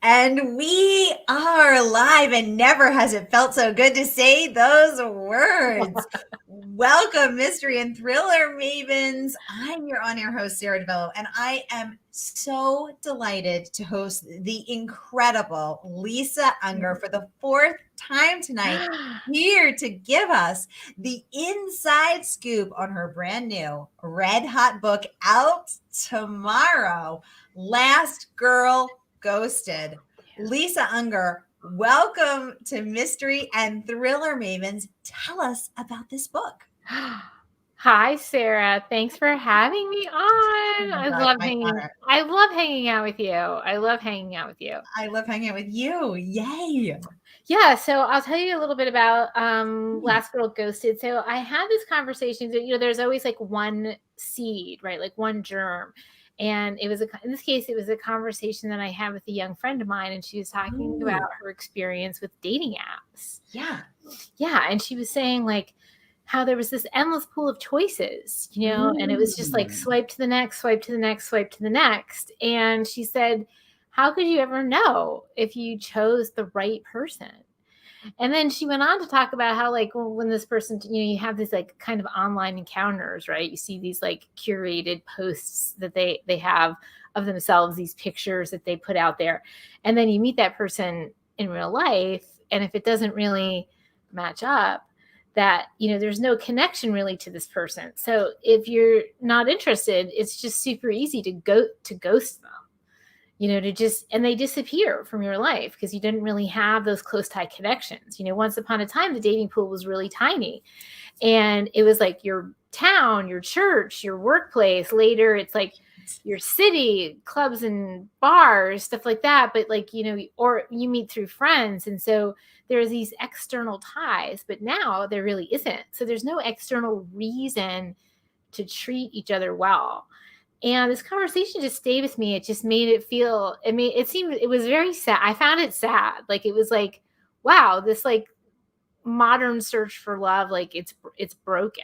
And we are live, and never has it felt so good to say those words. Welcome, mystery and thriller mavens. I'm your on-air host, Sara DiVello, and I am so delighted to host the incredible Lisa Unger for the fourth time tonight, here to give us the inside scoop on her brand new red hot book out tomorrow, Last Girl Ghosted. Lisa Unger, welcome to Mystery and Thriller Mavens. Tell us about this book. Hi, Sarah. Thanks for having me on. I love hanging out with you. I love hanging out with you. I love hanging out with you. Yay. Yeah, so I'll tell you a little bit about Last Girl Ghosted. So I had this conversation that, there's always like one seed, right? Like one germ. And it was in this case, it was a conversation that I had with a young friend of mine, and she was talking about her experience with dating apps. Yeah. Yeah. And she was saying like how there was this endless pool of choices, and it was just like swipe to the next, swipe to the next, swipe to the next. And she said, how could you ever know if you chose the right person? And then she went on to talk about how, like, when this person, you have these like kind of online encounters, right? You see these like curated posts that they have of themselves, these pictures that they put out there. And then you meet that person in real life. And if it doesn't really match up, that, there's no connection really to this person. So if you're not interested, it's just super easy to ghost them. And they disappear from your life because you didn't really have those close tight connections. Once upon a time, the dating pool was really tiny, and it was like your town, your church, your workplace. Later, it's like your city, clubs and bars, stuff like that. But like, or you meet through friends. And so there's these external ties, but now there really isn't. So there's no external reason to treat each other well. And this conversation just stayed with me. It just made it feel, it was very sad. I found it sad. Like, it was like, wow, this like modern search for love, like it's broken.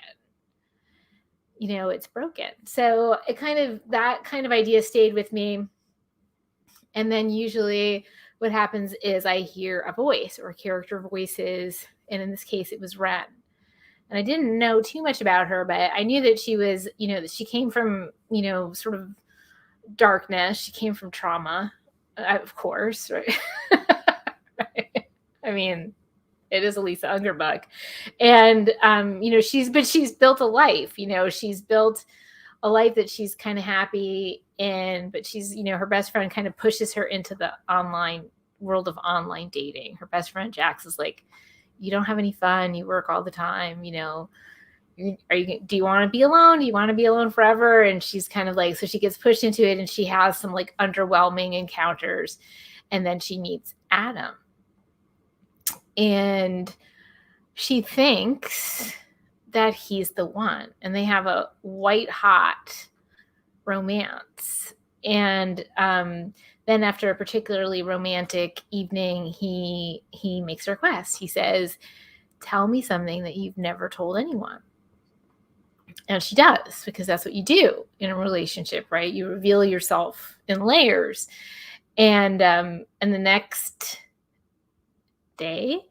It's broken. So that kind of idea stayed with me. And then usually what happens is I hear a voice or character voices. And in this case, it was Ren. And I didn't know too much about her, but I knew that she was, that she came from, sort of darkness. She came from trauma, of course, right? Right? I mean, it is a Lisa Unger book. And, she's built a life, she's built a life that she's kind of happy in, but she's, her best friend kind of pushes her into the online world of online dating. Her best friend, Jax, is like, you don't have any fun. You work all the time. Do you want to be alone? Do you want to be alone forever? And she's kind of like, so she gets pushed into it, and she has some like underwhelming encounters. And then she meets Adam, and she thinks that he's the one, and they have a white hot romance. And, then after a particularly romantic evening, he makes a request. He says, tell me something that you've never told anyone. And she does, because that's what you do in a relationship, right? You reveal yourself in layers. And the next day,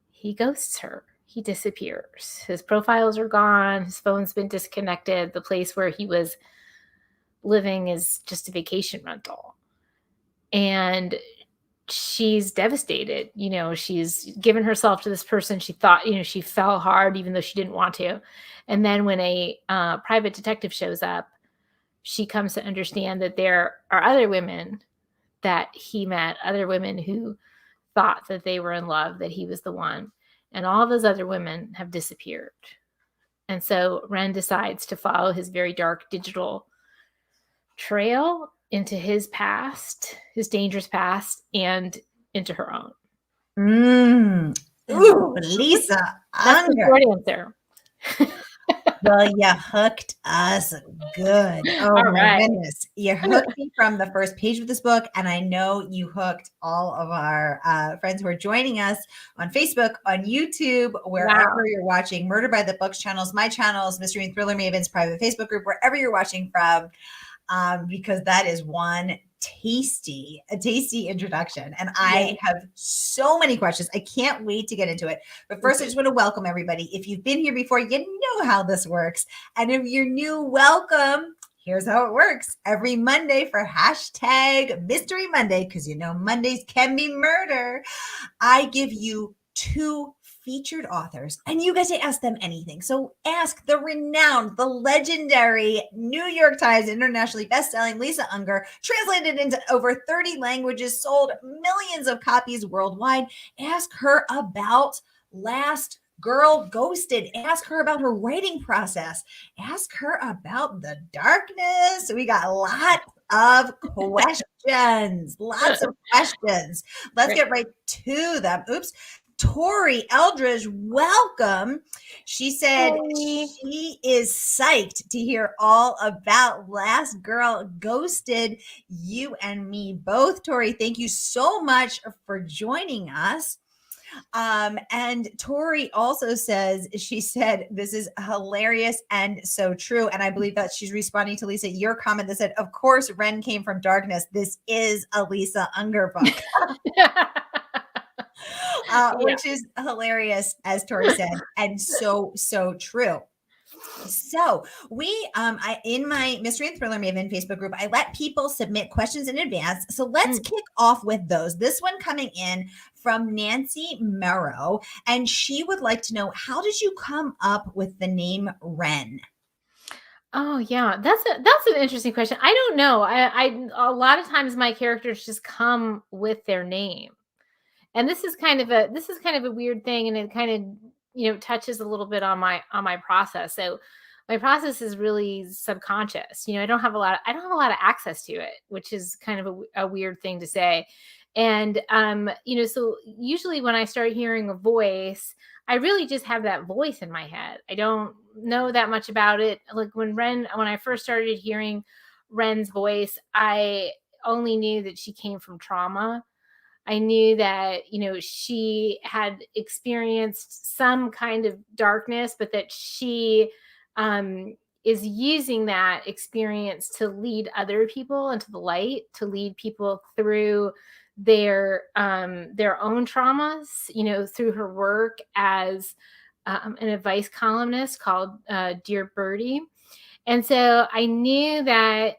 he ghosts her. He disappears. His profiles are gone. His phone's been disconnected. The place where he was living is just a vacation rental. And she's devastated. She's given herself to this person. She thought, she fell hard, even though she didn't want to. And then when a private detective shows up, she comes to understand that there are other women that he met, other women who thought that they were in love, that he was the one. And all those other women have disappeared. And so Ren decides to follow his very dark digital trail into his past, his dangerous past, and into her own. Ooh, Lisa That's the short answer. Well, you hooked us good. Oh, all my right. goodness. You hooked me from the first page of this book. And I know you hooked all of our friends who are joining us on Facebook, on YouTube, wherever you're watching. Murder by the Books channels, my channels, Mystery and Thriller Maven's private Facebook group, wherever you're watching from. Because that is one a tasty introduction. And I have so many questions. I can't wait to get into it. But first, I just want to welcome everybody. If you've been here before, you know how this works. And if you're new, welcome. Here's how it works. Every Monday for hashtag Mystery Monday, because you know Mondays can be murder, I give you 2 featured authors, and you get to ask them anything. So ask the renowned, the legendary New York Times internationally best-selling Lisa Unger, translated into over 30 languages, sold millions of copies worldwide. Ask her about Last Girl Ghosted. Ask her about her writing process. Ask her about the darkness. We got lots of questions. Lots of questions. Let's get right to them. Oops. Tori Eldridge, welcome. She said she is psyched to hear all about Last Girl Ghosted. You and me both. Tori, thank you so much for joining us. And Tori also says, she said, this is hilarious and so true. And I believe that she's responding to Lisa, your comment that said, of course, Ren came from darkness. This is a Lisa Unger book. Which is hilarious, as Tori said, and so true. So I in my Mystery and Thriller Maven Facebook group, I let people submit questions in advance. So let's kick off with those. This one coming in from Nancy Merrow, and she would like to know, how did you come up with the name Ren? Oh yeah, that's an interesting question. I don't know. I a lot of times my characters just come with their name. And this is kind of a weird thing, and it kind of, touches a little bit on my process. So my process is really subconscious. I don't have a lot of access to it, which is kind of a weird thing to say. And so usually when I start hearing a voice, I really just have that voice in my head. I don't know that much about it. Like when I first started hearing Ren's voice, I only knew that she came from trauma. I knew that, she had experienced some kind of darkness, but that she is using that experience to lead other people into the light, to lead people through their own traumas, through her work as an advice columnist called Dear Birdie. And so I knew that,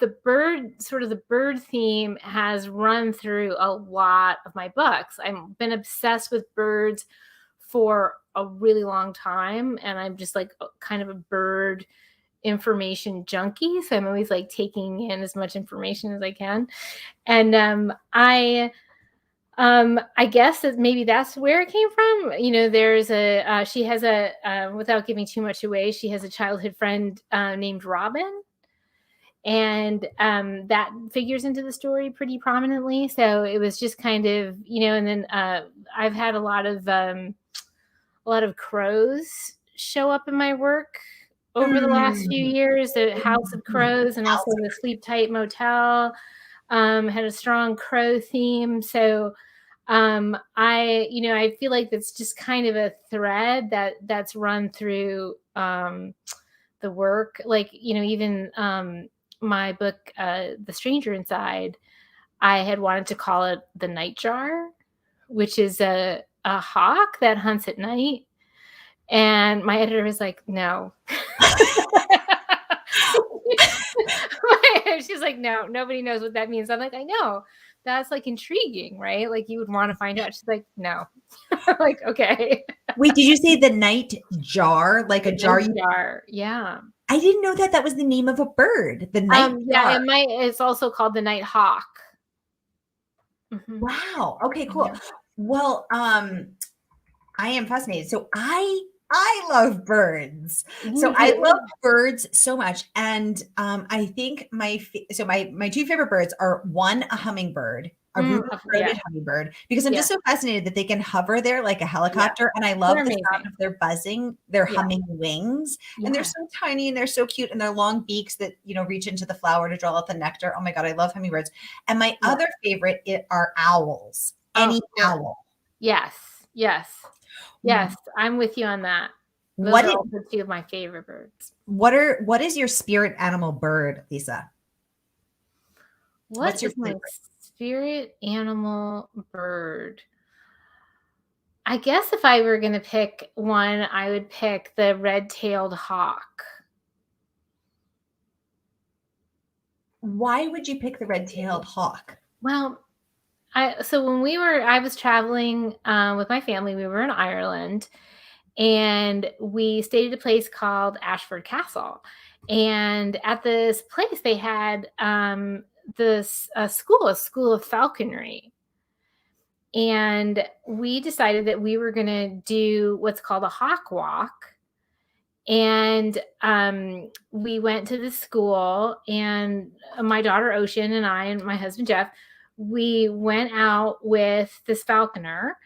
the bird theme has run through a lot of my books. I've been obsessed with birds for a really long time, and I'm just like kind of a bird information junkie. So I'm always like taking in as much information as I can. And I guess that maybe that's where it came from. There's she has without giving too much away, she has a childhood friend named Robin. And that figures into the story pretty prominently. So it was just kind of, and then I've had a lot of crows show up in my work over the last few years. The House of Crows, and also the Sleep Tight Motel had a strong crow theme. So I feel like that's just kind of a thread that's run through the work. Like, even my book, The Stranger Inside, I had wanted to call it the Nightjar, which is a hawk that hunts at night. And my editor was like, no. She's like, no, nobody knows what that means. I'm like, I know. That's like intriguing, right? Like you would want to find out. She's like, no. Like, okay. Wait, did you say the night jar? Like a jar? Jar, yeah. I didn't know that was the name of a bird. The night jar. Yeah, it's also called the night hawk. Mm-hmm. Wow. Okay, cool. Yeah. Well, I am fascinated. So I love birds. So I love birds so much. And I think my 2 favorite birds are, one, a hummingbird, a ruby-throated hummingbird, because I'm just so fascinated that they can hover there like a helicopter. And I love the sound of their buzzing, their humming wings. And they're so tiny and they're so cute, and their long beaks that, reach into the flower to draw out the nectar. Oh my God, I love hummingbirds. And my other favorite are owls. Any owl. Yes. I'm with you on that. Those are also 2 of my favorite birds. What is your spirit animal bird, Lisa? What's What your is my favorite? spirit animal bird? I guess if I were going to pick one, I would pick the red-tailed hawk. Why would you pick the red-tailed hawk? Well, so when I was traveling with my family. We were in Ireland, and we stayed at a place called Ashford Castle. And at this place, they had this a school of falconry. And we decided that we were going to do what's called a hawk walk. And we went to the school, and my daughter Ocean and I and my husband Jeff, we went out with this falconer,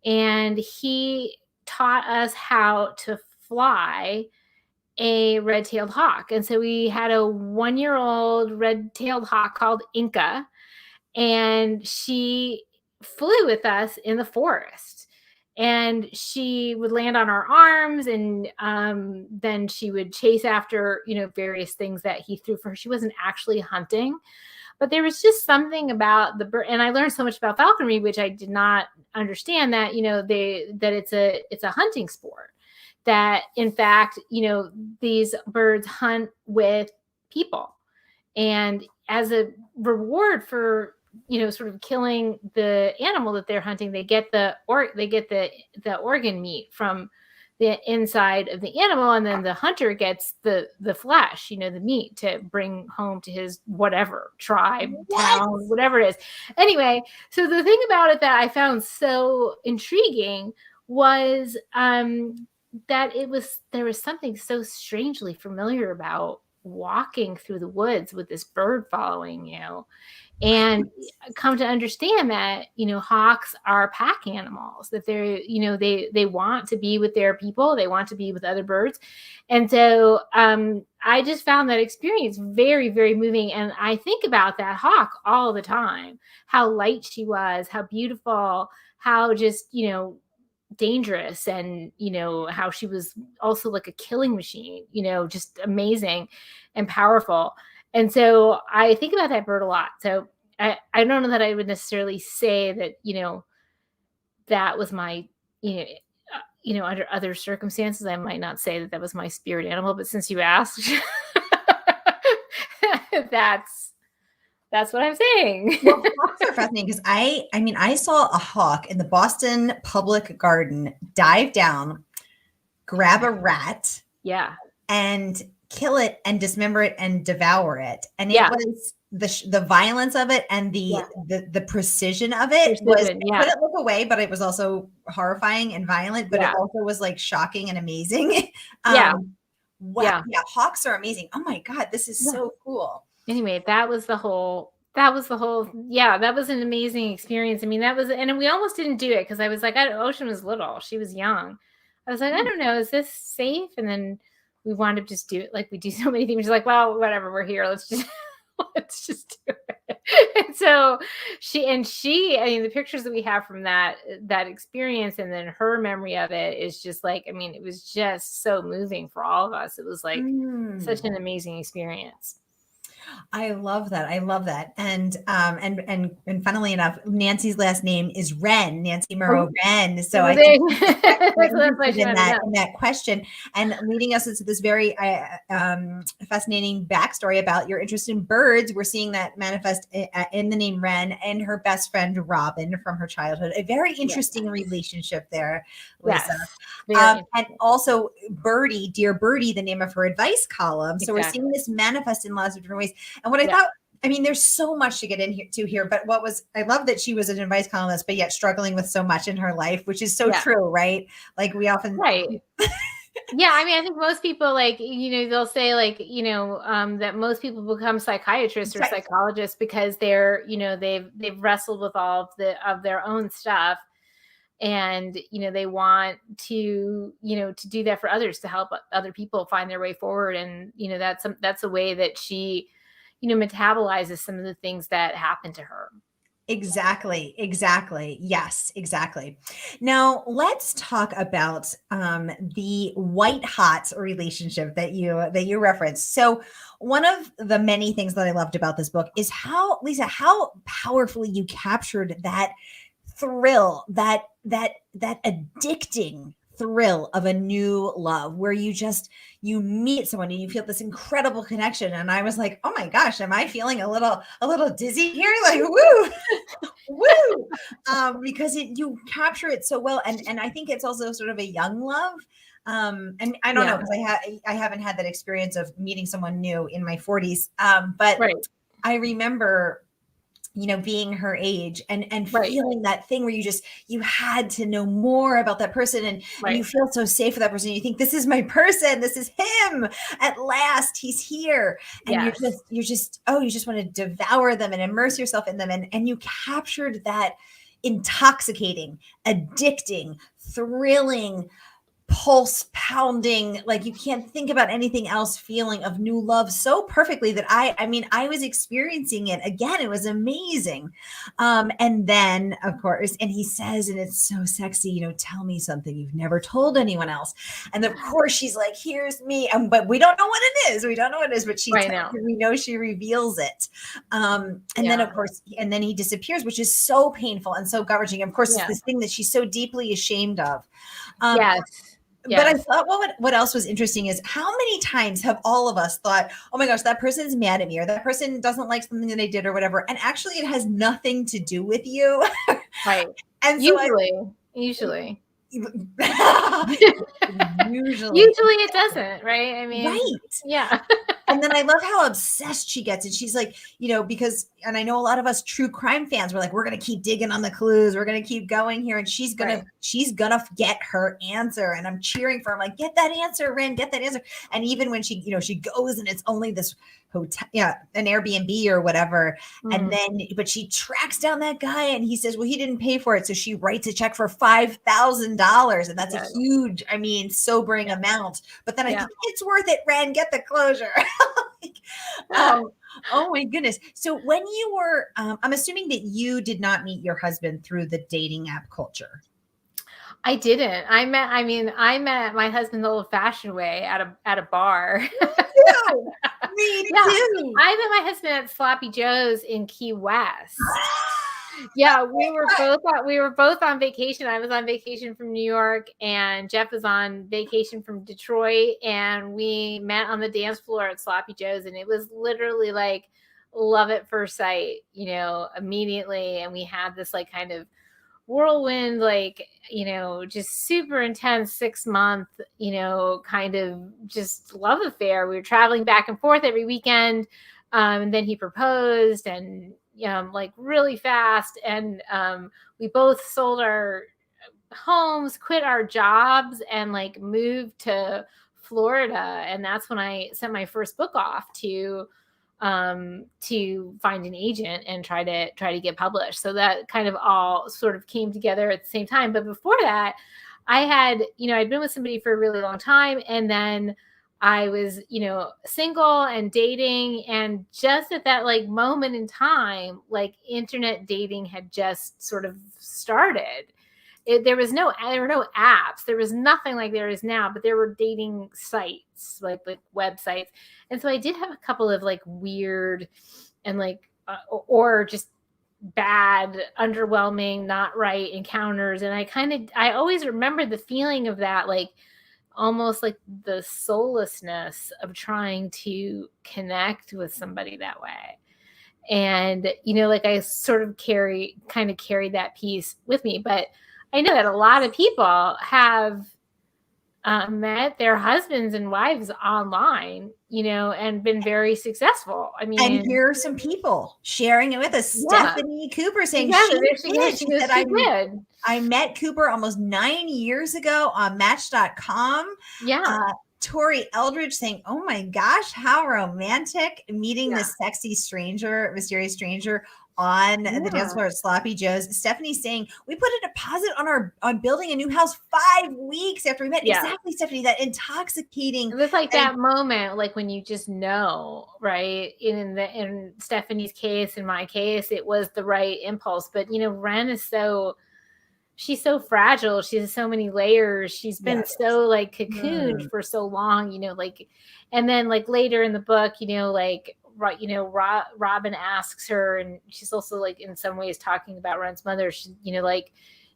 and he taught us how to fly a red-tailed hawk. And so we had a 1-year-old red-tailed hawk called Inca, and she flew with us in the forest. And she would land on our arms, and then she would chase after, various things that he threw for her. She wasn't actually hunting, but there was just something about the bird. And I learned so much about falconry, which I did not understand, that that it's a hunting sport. That in fact, these birds hunt with people, and as a reward for sort of killing the animal that they're hunting, they get the organ meat from the inside of the animal, and then the hunter gets the flesh, the meat, to bring home to his whatever tribe, town, whatever it is. Anyway, so the thing about it that I found so intriguing was that there was something so strangely familiar about walking through the woods with this bird following you, and come to understand that hawks are pack animals, that they're they want to be with their people, they want to be with other birds. And so I just found that experience very, very moving, and I think about that hawk all the time, how light she was, how beautiful, how just dangerous, and how she was also like a killing machine, just amazing and powerful. And so I think about that bird a lot. So I don't know that I would necessarily say that that was my under other circumstances I might not say that was my spirit animal, but since you asked, that's what I'm saying. Well, hawks are fascinating because I saw a hawk in the Boston Public Garden dive down, grab a rat, and kill it and dismember it and devour it. And it was the violence of it and the precision of it couldn't look away, but it was also horrifying and violent, but it also was like shocking and amazing. Wow. Yeah, hawks are amazing. Oh my God, this is so cool. Anyway, that was an amazing experience. I mean, and we almost didn't do it because I was like, Ocean was little, she was young. I was like, I don't know, is this safe? And then we wound up just do it like we do so many things. She's like, well, whatever, we're here, let's just do it. And so the pictures that we have from that experience, and then her memory of it, is just like, it was just so moving for all of us. It was like such an amazing experience. I love that. And funnily enough, Nancy's last name is Ren, Nancy Moreau Ren. So I think in that question, and leading us into this very fascinating backstory about your interest in birds. We're seeing that manifest in the name Ren and her best friend Robin from her childhood. A very interesting relationship there, Lisa. And also Birdie, Dear Birdie, the name of her advice column. So we're seeing this manifest in lots of different ways. And what I thought, there's so much to get into here, but I love that she was an advice columnist, but yet struggling with so much in her life, which is so true, right? Like we often, Yeah, I think most people, like, they'll say, like, that most people become psychiatrists or psychologists because they're, they've wrestled with all of their own stuff. And, they want to, to do that for others, to help other people find their way forward. And, that's a way that she, metabolizes some of the things that happened to her. Exactly. Exactly. Yes, exactly. Now let's talk about the white hot relationship that you referenced. So one of the many things that I loved about this book is how, Lisa, how powerfully you captured that thrill, that addicting thrill of a new love, where you meet someone and you feel this incredible connection. And I was like, oh my gosh, am I feeling a little dizzy here? Like, woo, woo. Because you capture it so well. And I think it's also sort of a young love. And I don't know, Yeah. because I haven't had that experience of meeting someone new in my 40s. But Right. I remember, being her age and Right. feeling that thing where you had to know more about that person, and you Right. feel so safe with that person. You think, this is my person, this is him. At last, he's here. And Yes. you just want to devour them and immerse yourself in them. And you captured that intoxicating, addicting, thrilling, pulse pounding, like you can't think about anything else feeling of new love so perfectly that I was experiencing it again. It was amazing. And then of course, and he says, and it's so sexy, tell me something you've never told anyone else. And of course she's like, here's me. But we don't know what it is. We don't know what it is, but Right now. we know she reveals it. And then Yeah. of course, and then he disappears, which is so painful and so gut-wrenching. Of course, Yeah. it's this thing that she's so deeply ashamed of. Yes. But I Yes. thought what else was interesting is how many times have all of us thought, oh my gosh, that person's mad at me, or that person doesn't like something that I did or whatever. And actually it has nothing to do with you. Right. And so Usually. usually It doesn't, right? I mean, right. yeah. And then I love how obsessed she gets. And she's like, because, and I know a lot of us true crime fans were like, we're going to keep digging on the clues. We're going to keep going here. And she's going to get her answer. And I'm cheering for her. I'm like, get that answer, Ren, get that answer. And even when she goes and it's only this hotel, an Airbnb or whatever. And then, but she tracks down that guy and he says, well, he didn't pay for it. So she writes a check for $5,000. And that's a huge, sobering amount. But then I think it's worth it, Ren, get the closure. Oh my goodness. So when you were, I'm assuming that you did not meet your husband through the dating app culture. I didn't. I met my husband the old-fashioned way at a bar. Me too. I met my husband at Sloppy Joe's in Key West. Yeah, we were both on vacation. I was on vacation from New York, and Jeff was on vacation from Detroit, and we met on the dance floor at Sloppy Joe's, and it was literally like love at first sight, immediately. And we had this like kind of whirlwind, like, just super intense 6-month, kind of just love affair. We were traveling back and forth every weekend. And then he proposed, and like really fast. And we both sold our homes, quit our jobs, and like moved to Florida. And that's when I sent my first book off to find an agent and try to get published. So that kind of all sort of came together at the same time. But before that, I had, I'd been with somebody for a really long time, and then I was, single and dating. And just at that like moment in time, like internet dating had just sort of started. There were no apps. There was nothing like there is now, but there were dating sites, like websites. And so I did have a couple of like weird and like, or just bad, underwhelming, not right encounters. And I always remember the feeling of that, like almost like the soullessness of trying to connect with somebody that way. And, like I sort of carried that piece with me. But I know that a lot of people have met their husbands and wives online, and been very successful. I mean, and here are some people sharing it with us. Stephanie Cooper saying she said, I met Cooper almost 9 years ago on Match.com. Yeah. Tori Eldridge saying, "Oh my gosh, how romantic meeting Yeah. this sexy stranger, mysterious stranger on the dance floor at Sloppy Joe's." Stephanie saying, "We put a deposit on building a new house 5 weeks after we met." Yeah. Exactly, Stephanie, that intoxicating. It was like that moment, like when you just know, right? In Stephanie's case, in my case, it was the right impulse. But Ren is she's so fragile. She has so many layers. She's been so like cocooned for so long, and then like later in the book, Robin asks her, and she's also like in some ways talking about Ren's mother. She, like,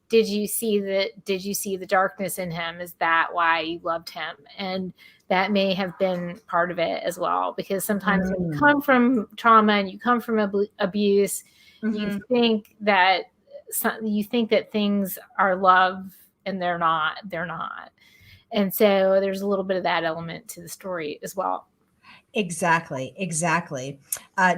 did you see the darkness in him? Is that why you loved him? And that may have been part of it as well, because sometimes when you come from trauma and you come from abuse, you think that things are love, and they're not. And so there's a little bit of that element to the story as well. Exactly.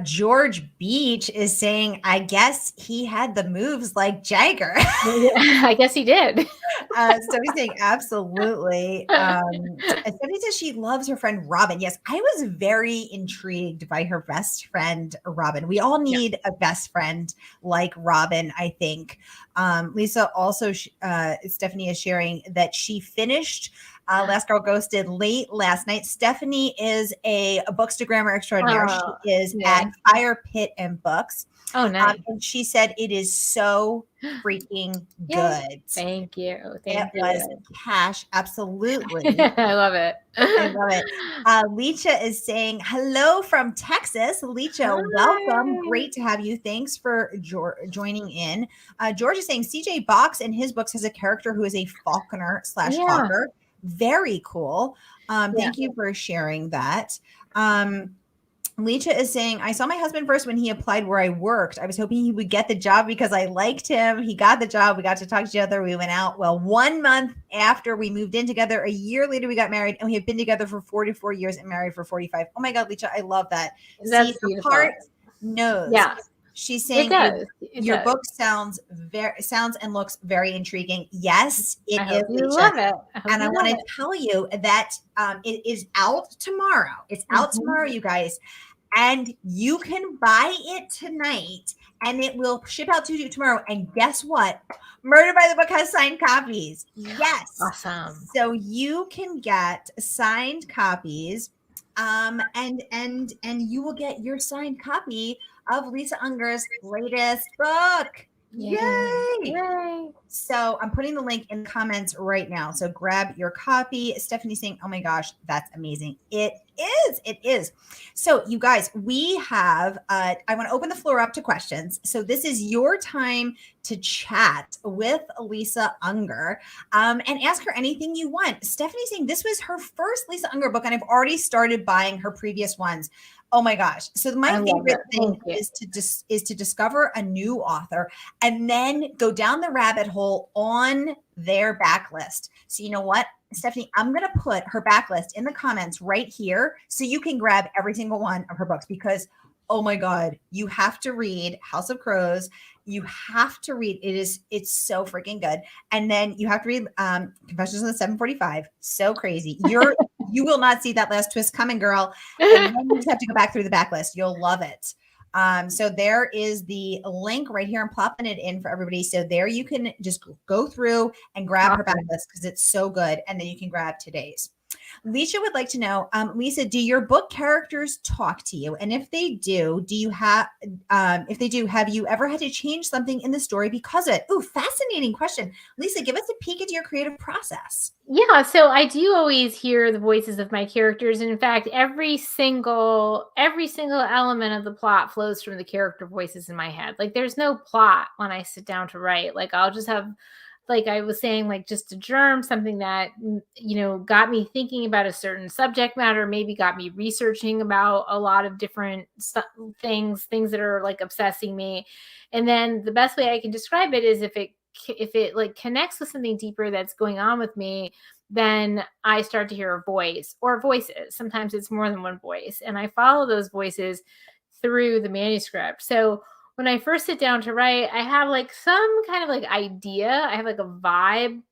George Beach is saying, "I guess he had the moves like Jagger." I guess he did. Stephanie saying, "Absolutely." Stephanie says she loves her friend Robin. Yes, I was very intrigued by her best friend Robin. We all need a best friend like Robin, I think. Lisa also, Stephanie is sharing that she finished Last Girl Ghosted late last night. Stephanie is a bookstagrammer extraordinaire. She is at Fire Pit and Books. Oh, nice. And she said it is so freaking good. Thank you. It was cash. Absolutely. I love it. I love it. Lecha is saying, "Hello from Texas." Lecha, welcome. Great to have you. Thanks for joining in. George is saying, "CJ Box in his books has a character who is a falconer / hawker." Very cool. Thank you for sharing that. Lecha is saying, "I saw my husband first when he applied where I worked. I was hoping he would get the job because I liked him. He got the job. We got to talk to each other. We went out. Well, 1 month after we moved in together, a year later, we got married, and we have been together for 44 years and married for 45. Oh my God, Lecha, I love that. That's See, the heart knows. Yeah. She's saying your book sounds and looks very intriguing. Yes, it is. You love it. And I want to tell you that it is out tomorrow. It's out tomorrow, you guys. And you can buy it tonight, and it will ship out to you tomorrow. And guess what? Murder by the Book has signed copies. Yes. Awesome. So you can get signed copies, and you will get your signed copy of Lisa Unger's latest book. Yay! So I'm putting the link in the comments right now. So grab your copy. Stephanie's saying, "Oh my gosh, that's amazing." It is. So you guys, we have, I want to open the floor up to questions. So this is your time to chat with Lisa Unger and ask her anything you want. Stephanie's saying this was her first Lisa Unger book, and I've already started buying her previous ones. Oh my gosh. So my favorite thing is to discover a new author and then go down the rabbit hole on their backlist. So you know what, Stephanie, I'm going to put her backlist in the comments right here so you can grab every single one of her books, because oh my God, you have to read House of Crows. You have to read it's so freaking good. And then you have to read Confessions on the 745. So crazy. You will not see that last twist coming, girl. And then you just have to go back through the backlist. You'll love it. So there is the link right here. I'm plopping it in for everybody. So there you can just go through and grab her backlist because it's so good. And then you can grab today's. Lisa would like to know, Lisa, do your book characters talk to you? And if they do, have you ever had to change something in the story because of it? Ooh, fascinating question. Lisa, give us a peek into your creative process. Yeah, so I do always hear the voices of my characters. And in fact, every single element of the plot flows from the character voices in my head. Like there's no plot when I sit down to write. Like I'll just have, like I was saying, like just a germ, something that, got me thinking about a certain subject matter, maybe got me researching about a lot of different things that are like obsessing me. And then the best way I can describe it is if it like connects with something deeper that's going on with me, then I start to hear a voice or voices. Sometimes it's more than one voice. And I follow those voices through the manuscript. So when I first sit down to write, I have like some kind of like idea. I have like a vibe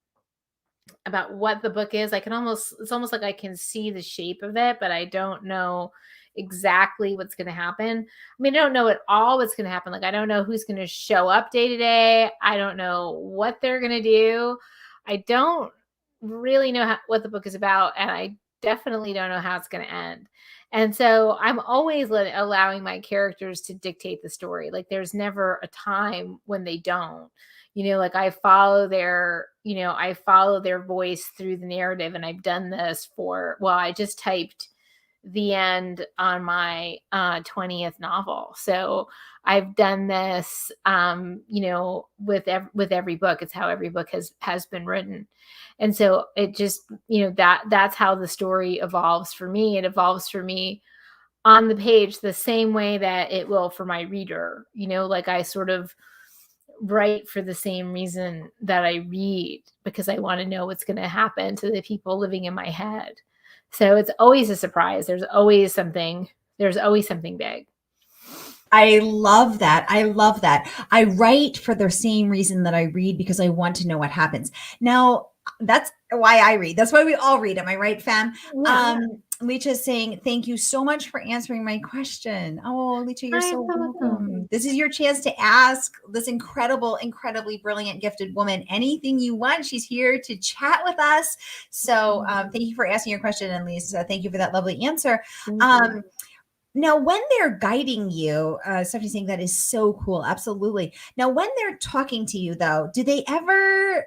about what the book is. It's almost like I can see the shape of it, but I don't know exactly what's going to happen. I mean, I don't know at all what's going to happen. Like, I don't know who's going to show up day to day. I don't know what they're going to do. I don't really know what the book is about, and I definitely don't know how it's going to end. And so I'm always allowing my characters to dictate the story. Like, there's never a time when they don't. Like I follow their voice through the narrative. And I've done this I just typed the end on my 20th novel. So I've done this, with every book. It's how every book has been written. And so it just, that's how the story evolves for me. It evolves for me on the page the same way that it will for my reader. Like I sort of write for the same reason that I read, because I want to know what's going to happen to the people living in my head. So it's always a surprise. There's always something big. I love that. I write for the same reason that I read, because I want to know what happens. Now, that's why I read. That's why we all read. Am I right, fam? Yeah. Licha's saying, thank you so much for answering my question. Oh, Licha, you're so welcome. This is your chance to ask this incredibly brilliant, gifted woman anything you want. She's here to chat with us. So thank you for asking your question. And Lisa, thank you for that lovely answer. Now, when they're guiding you, Stephanie's saying that is so cool. Absolutely. Now, when they're talking to you, though, do they ever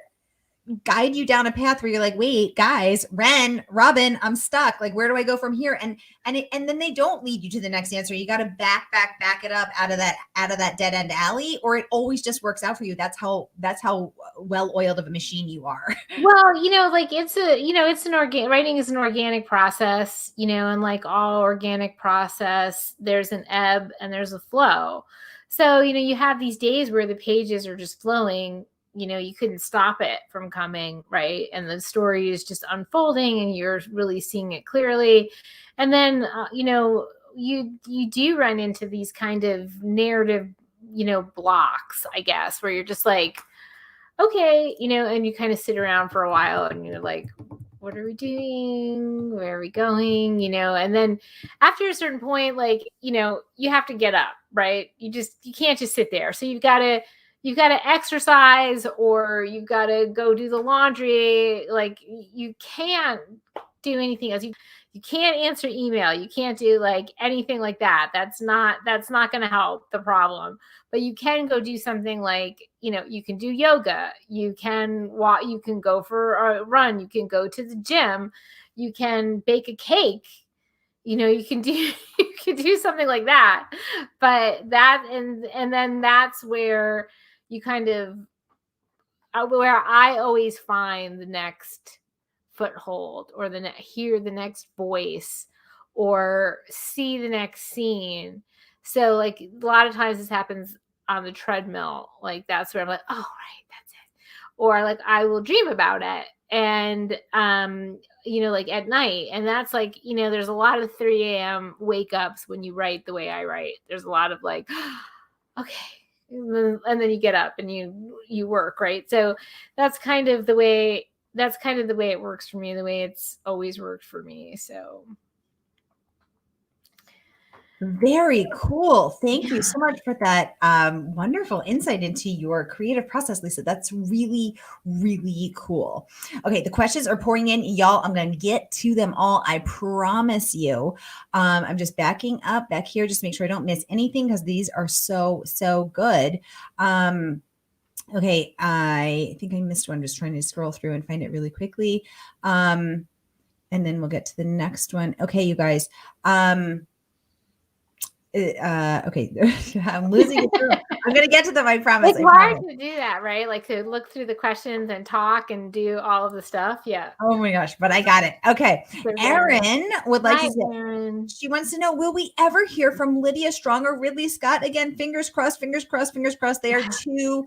guide you down a path where you're like, wait, guys, Ren, Robin, I'm stuck. Like, where do I go from here? And then they don't lead you to the next answer. You got to back it up out of that dead end alley, or it always just works out for you. That's how well oiled of a machine you are. Well, writing is an organic process, and like all organic process, there's an ebb and there's a flow. So, you have these days where the pages are just flowing, you couldn't stop it from coming, right? And the story is just unfolding and you're really seeing it clearly. And then, you do run into these kind of narrative, blocks, I guess, where you're just like, okay, and you kind of sit around for a while and you're like, what are we doing? Where are we going? And then after a certain point, like, you have to get up, right? You can't just sit there. So you've got to exercise, or you've got to go do the laundry. Like, you can't do anything else. You can't answer email. You can't do like anything like that. That's not going to help the problem. But you can go do something like, you can do yoga. You can walk. You can go for a run. You can go to the gym. You can bake a cake. You can do something like that. But that and then that's where you kind of where I always find the next foothold, or hear the next voice, or see the next scene. So like a lot of times this happens on the treadmill. Like that's where I'm like, oh right, that's it. Or like I will dream about it, and like at night. And that's like, there's a lot of 3 a.m. wake ups when you write the way I write. There's a lot of like, okay. And then you get up and you work, right? So that's kind of the way it works for me, the way it's always worked for me. So very cool. Thank you so much for that wonderful insight into your creative process, Lisa. That's really, really cool. Okay, the questions are pouring in, y'all. I'm going to get to them all. I promise you. I'm just backing up back here, just to make sure I don't miss anything, because these are so, so good. Okay, I think I missed one. I'm just trying to scroll through and find it really quickly. And then we'll get to the next one. Okay, you guys. Okay, I'm losing it. I'm going to get to them. I promise. It's hard to do that, right? Like to look through the questions and talk and do all of the stuff. Yeah. Oh my gosh, but I got it. Okay. Erin would like to say, Erin. She wants to know, will we ever hear from Lydia Strong or Ridley Scott again? Fingers crossed, fingers crossed, fingers crossed. They are two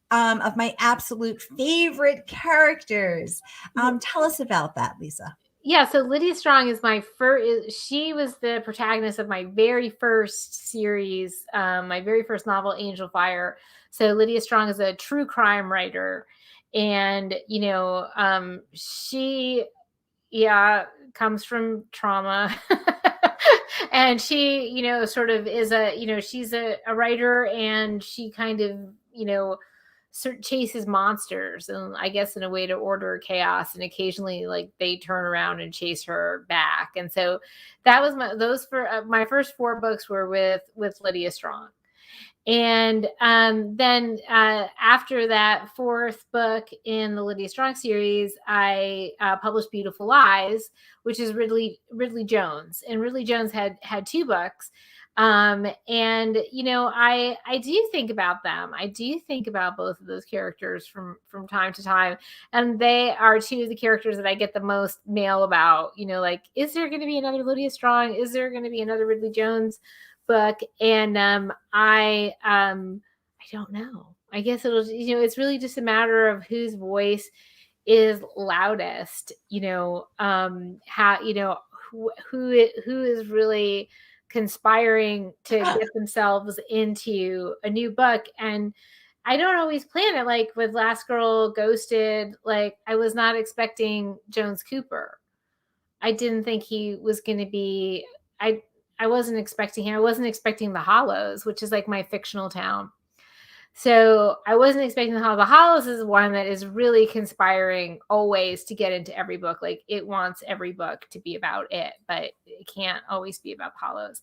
of my absolute favorite characters. Tell us about that, Lisa. Yeah, so Lydia Strong is she was the protagonist of my very first series, my very first novel, Angel Fire. So Lydia Strong is a true crime writer, And, she, comes from trauma. And she, sort of is she's a writer, and she kind of, chases monsters, and I guess in a way to order chaos, and occasionally like they turn around and chase her back. And so that was my first 4 books were with Lydia Strong. And then after that 4th book in the Lydia Strong series, I published Beautiful Lies, which is Ridley Jones. And Ridley Jones had 2 books. And, I do think about them. I do think about both of those characters from time to time. And they are 2 of the characters that I get the most mail about, like, is there going to be another Lydia Strong? Is there going to be another Ridley Jones book? And I don't know. I guess it'll, it's really just a matter of whose voice is loudest, how, who is really conspiring to get themselves into a new book. And I don't always plan it. Like with Last Girl Ghosted, like I was not expecting Jones Cooper. I didn't think he was going to be, I wasn't expecting him. I wasn't expecting The Hollows, which is like my fictional town. So I wasn't expecting The Hollows. The Hollows is one that is really conspiring always to get into every book. Like it wants every book to be about it, but it can't always be about the Hollows.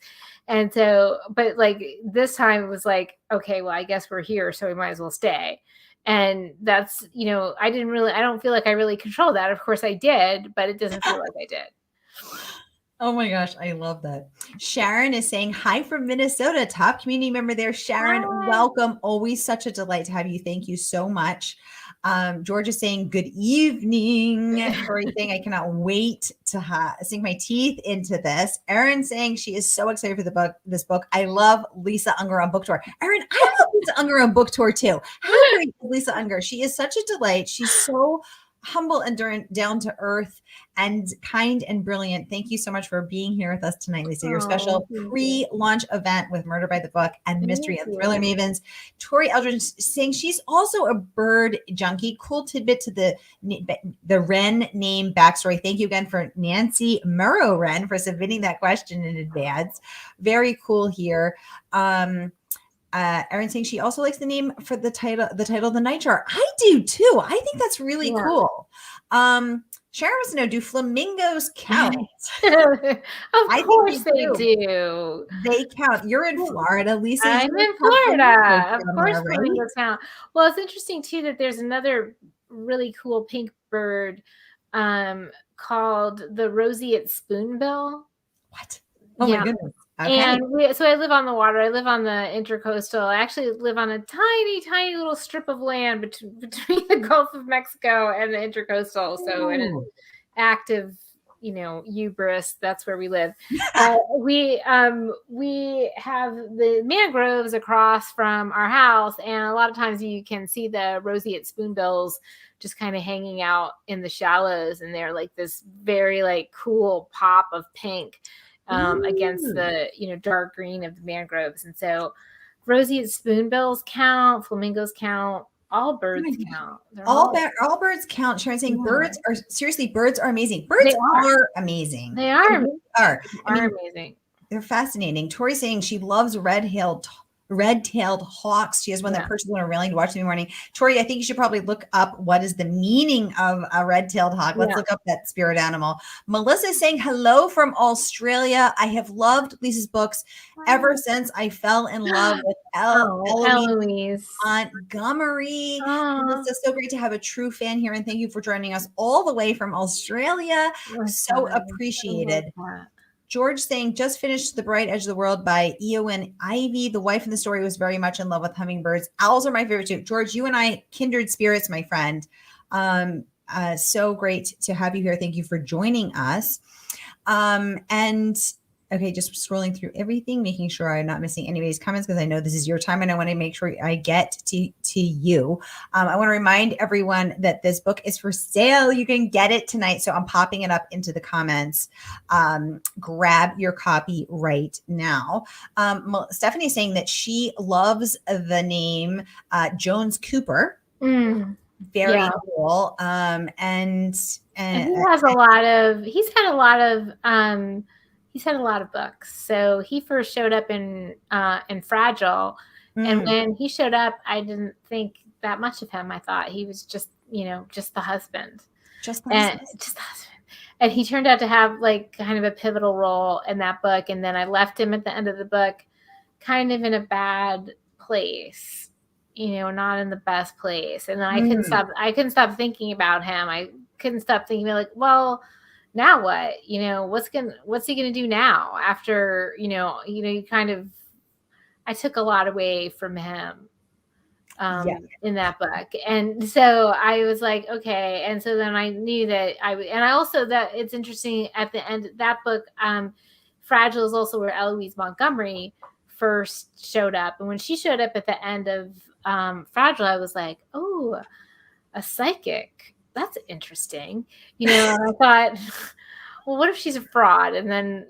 And so, but like this time it was like, okay, well, I guess we're here, so we might as well stay. And that's, I don't feel like I really controlled that. Of course I did, but it doesn't feel like I did. Oh my gosh, I love that. Sharon is saying hi from Minnesota, top community member there. Sharon, Hi. welcome. Always such a delight to have you. Thank you so much. George is saying good evening. Tori saying I cannot wait to sink my teeth into this. Erin saying she is so excited for this book. I love Lisa Unger on book tour. Erin, I love Lisa Unger on book tour too. How great is Lisa Unger? She is such a delight. She's so humble and down to earth and kind and brilliant. Thank you so much for being here with us tonight, Lisa. Your special pre-launch event with Murder by the Book and Mystery and Thriller Mavens. Tori Eldridge saying she's also a bird junkie. Cool tidbit to the Ren name backstory. Thank you again for Nancy Murrow Ren for submitting that question in advance. Very cool here. Erin saying she also likes the name for the title of the night jar. I do too. I think that's really cool. Sharon wants to know, do flamingos count? Of course they do. They count. You're in Florida, Lisa. I'm in Florida. Of course flamingos count. Well, it's interesting too that there's another really cool pink bird called the roseate spoonbill. What? Oh my goodness. Okay. And so I live on the water. I live on the Intercoastal. I actually live on a tiny, tiny little strip of land between the Gulf of Mexico and the Intercoastal. So in an active, hubris, that's where we live. We have the mangroves across from our house, and a lot of times you can see the roseate spoonbills just kind of hanging out in the shallows, and they're like this very like cool pop of pink. Against the dark green of the mangroves. And so roseate spoonbills count, flamingos count, all birds count. All birds count. Sharon saying birds are amazing. Birds are amazing. They are amazing. They're fascinating. Tori saying she loves red-tailed hawks. She has one that perches on a railing to watch in the morning. Tori, I think you should probably look up what is the meaning of a red-tailed hawk. Let's look up that spirit animal. Melissa is saying hello from Australia. I have loved Lisa's books ever since I fell in love with Eloise Montgomery. Melissa, so great to have a true fan here, and thank you for joining us all the way from Australia. So appreciated. George saying, just finished The Bright Edge of the World by Eowyn Ivey. The wife in the story was very much in love with hummingbirds. Owls are my favorite too. George, you and I, kindred spirits, my friend. So great to have you here. Thank you for joining us. Okay, just scrolling through everything, making sure I'm not missing anybody's comments because I know this is your time and I want to make sure I get to you. I want to remind everyone that this book is for sale. You can get it tonight. So I'm popping it up into the comments. Grab your copy right now. Stephanie is saying that she loves the name Jones Cooper. Very Yeah. cool. And he has a lot of, he's had a lot of books. So he first showed up in Fragile. And when he showed up, I didn't think that much of him. I thought he was just, just the husband. Just the husband. And he turned out to have like kind of a pivotal role in that book. And then I left him at the end of the book kind of in a bad place, not in the best place. And then I couldn't stop thinking about him. I couldn't stop thinking like, well, now what? What's he gonna do now after, you kind of, I took a lot away from him in that book. And so I was like, okay. And so then I knew that that it's interesting at the end of that book, Fragile is also where Eloise Montgomery first showed up. And when she showed up at the end of Fragile, I was like, oh, a psychic. That's interesting. And I thought, well, what if she's a fraud? And then,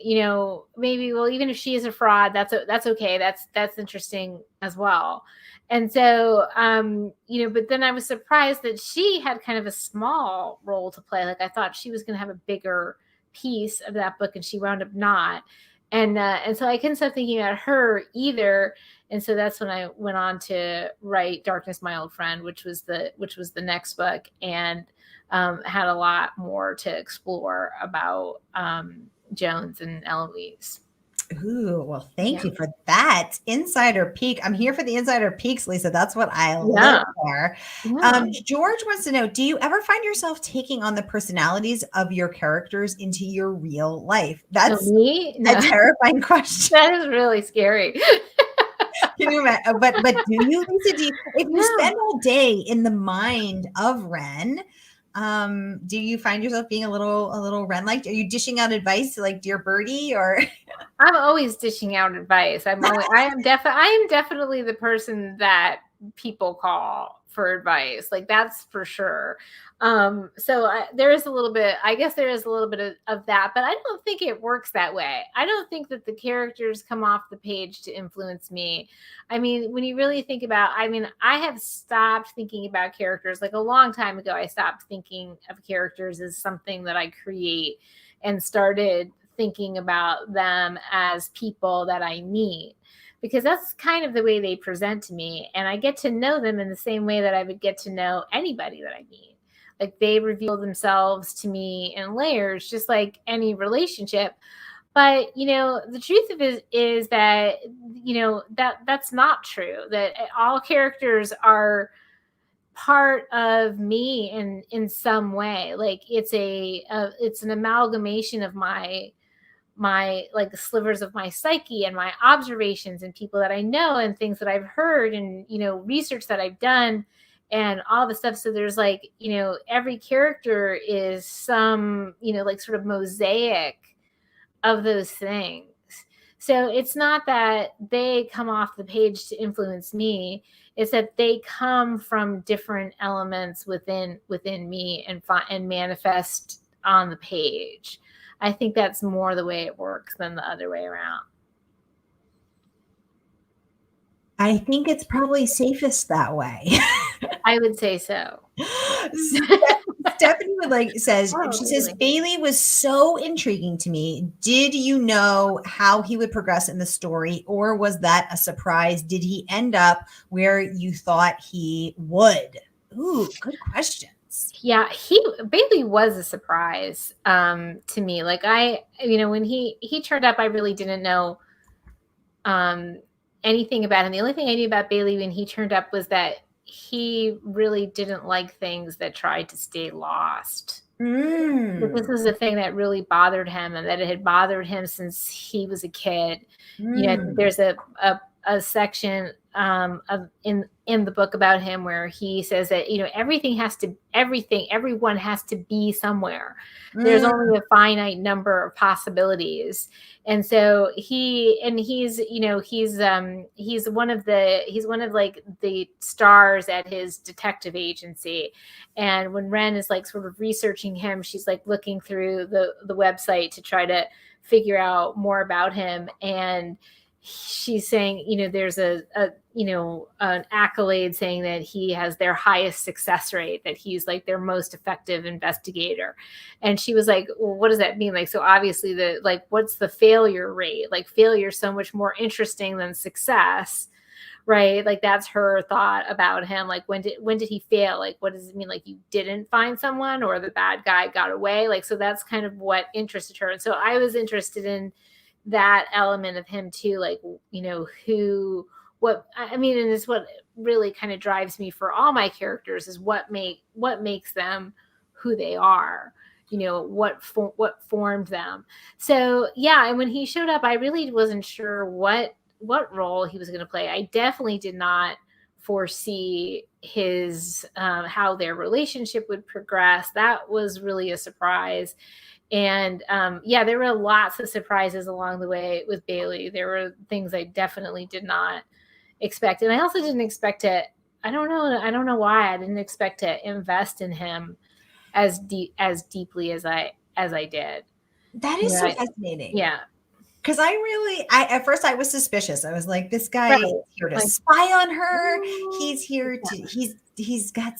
maybe, well, even if she is a fraud, that's okay. That's interesting as well. And so, but then I was surprised that she had kind of a small role to play. Like I thought she was going to have a bigger piece of that book, and she wound up not. And so I couldn't stop thinking about her either. And so that's when I went on to write Darkness, My Old Friend, which was the next book, and had a lot more to explore about Jones and Eloise. Ooh, well, thank you for that insider peek. I'm here for the insider peeks, Lisa. That's what I live for. George wants to know, do you ever find yourself taking on the personalities of your characters into your real life? That's a terrifying question. That is really scary. Can you imagine? But do you, Lisa, if you spend all day in the mind of Ren, do you find yourself being a little Ren-like? Are you dishing out advice to like Dear Birdie, or? I'm always dishing out advice. I am definitely the person that people call for advice. Like that's for sure. There is a little bit, I guess there is a little bit of that, but I don't think it works that way. I don't think that the characters come off the page to influence me. I mean, when you really think about, I have stopped thinking about characters like a long time ago. I stopped thinking of characters as something that I create and started thinking about them as people that I meet, because that's kind of the way they present to me. And I get to know them in the same way that I would get to know anybody that I meet. Like they reveal themselves to me in layers, just like any relationship. But, the truth of it is that, that's not true, that all characters are part of me in some way. Like it's an amalgamation of my like slivers of my psyche and my observations and people that I know and things that I've heard and, research that I've done and all the stuff. So there's like, every character is some, like sort of mosaic of those things. So it's not that they come off the page to influence me. It's that they come from different elements within me and manifest on the page. I think that's more the way it works than the other way around. I think it's probably safest that way. I would say so. Stephanie says, Bailey was so intriguing to me. Did you know how he would progress in the story, or was that a surprise? Did he end up where you thought he would? Ooh, good question. Yeah, Bailey was a surprise to me. Like when he turned up, I really didn't know anything about him. The only thing I knew about Bailey when he turned up was that he really didn't like things that tried to stay lost. But this was the thing that really bothered him, and that it had bothered him since he was a kid. There's a section in the book about him where he says that everyone has to be somewhere. There's only a finite number of possibilities, and so he's one of the stars at his detective agency. And when Ren is like sort of researching him, she's like looking through the website to try to figure out more about him. And she's saying, there's an accolade saying that he has their highest success rate, that he's like their most effective investigator. And she was like, well, what does that mean? Like, so obviously what's the failure rate? Like, failure is so much more interesting than success, right? Like, that's her thought about him. Like, when did he fail? Like, what does it mean? Like, you didn't find someone, or the bad guy got away? Like, so that's kind of what interested her. And so I was interested in that element of him too. Like, and it's what really kind of drives me for all my characters, is what makes them who they are, what formed them. So yeah. And when he showed up, I really wasn't sure what role he was going to play. I definitely did not foresee his how their relationship would progress. That was really a surprise. And there were lots of surprises along the way with Bailey. There were things I definitely did not expect. And I also didn't expect to, I don't know why I didn't expect to invest in him as deeply as I did. That is so fascinating. Yeah. Because at first I was suspicious. I was like, this guy is here to spy on her. He's here to, he's got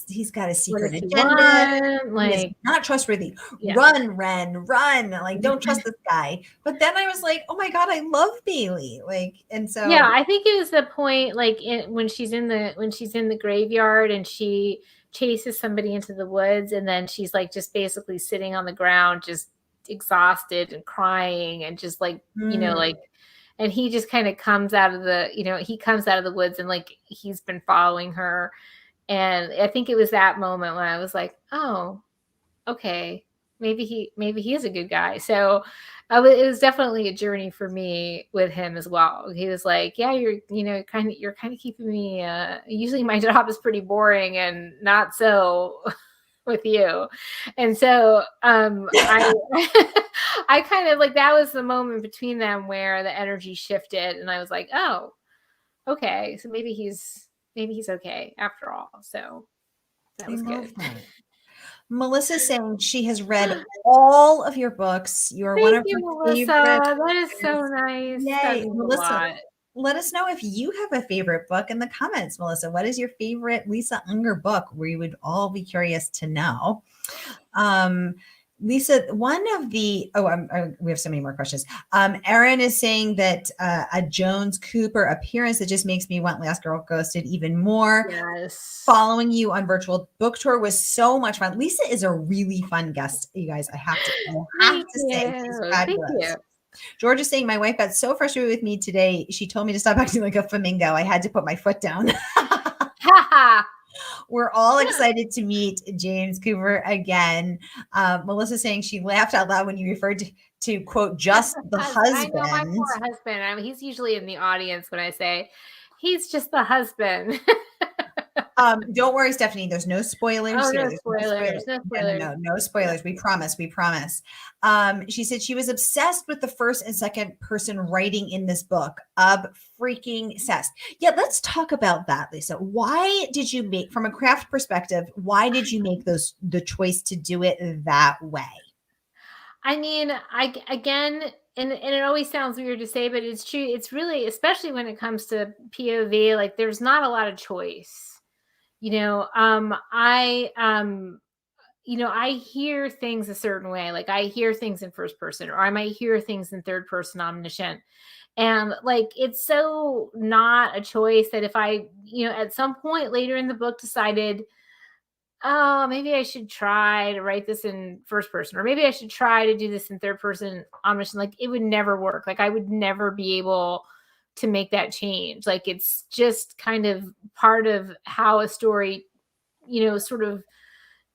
a secret agenda. Like, not trustworthy. Yeah. Run, Ren, run. Like, don't trust this guy. But then I was like, oh my God, I love Bailey. Like, and so. Yeah, I think it was the point, like when she's in the graveyard and she chases somebody into the woods, and then she's like just basically sitting on the ground, just exhausted and crying, and just like, and he just kind of comes out of the woods, and like he's been following her. And I think it was that moment when I was like, oh, okay, maybe he is a good guy. So it was definitely a journey for me with him as well. He was like, yeah, you're kind of keeping me, usually my job is pretty boring, and not so with you. And so I kind of like, that was the moment between them where the energy shifted, and I was like, oh, okay, so maybe he's okay after all. So that was good. Melissa's saying she has read all of your books. You are one of her favorite. That is so nice. Yay, Melissa. Let us know if you have a favorite book in the comments, Melissa. What is your favorite Lisa Unger book? We would all be curious to know. Lisa, one of the, we have so many more questions. Erin is saying that a Jones Cooper appearance that just makes me want Last Girl Ghosted even more. Yes. Following you on virtual book tour was so much fun. Lisa is a really fun guest, you guys. I have to say, she's fabulous. Thank you. George is saying, my wife got so frustrated with me today. She told me to stop acting like a flamingo. I had to put my foot down. We're all excited to meet James Cooper again. Melissa saying she laughed out loud when you referred to quote, just the husband. I know, my poor husband. I mean, he's usually in the audience when I say he's just the husband. Don't worry, Stephanie. There's no spoilers. Oh, no spoilers. No spoilers. We promise. She said she was obsessed with the first and second person writing in this book. Freaking obsessed. Yeah, let's talk about that, Lisa. Why did you make, from a craft perspective, why did you make the choice to do it that way? I mean, and it always sounds weird to say, but it's true. It's really, especially when it comes to POV, like there's not a lot of choice. I hear things a certain way. Like I hear things in first person, or I might hear things in third person omniscient. And like, it's so not a choice that if I, at some point later in the book decided, oh, maybe I should try to write this in first person, or maybe I should try to do this in third person omniscient, like it would never work. Like I would never be able to make that change. Like it's just kind of part of how a story, sort of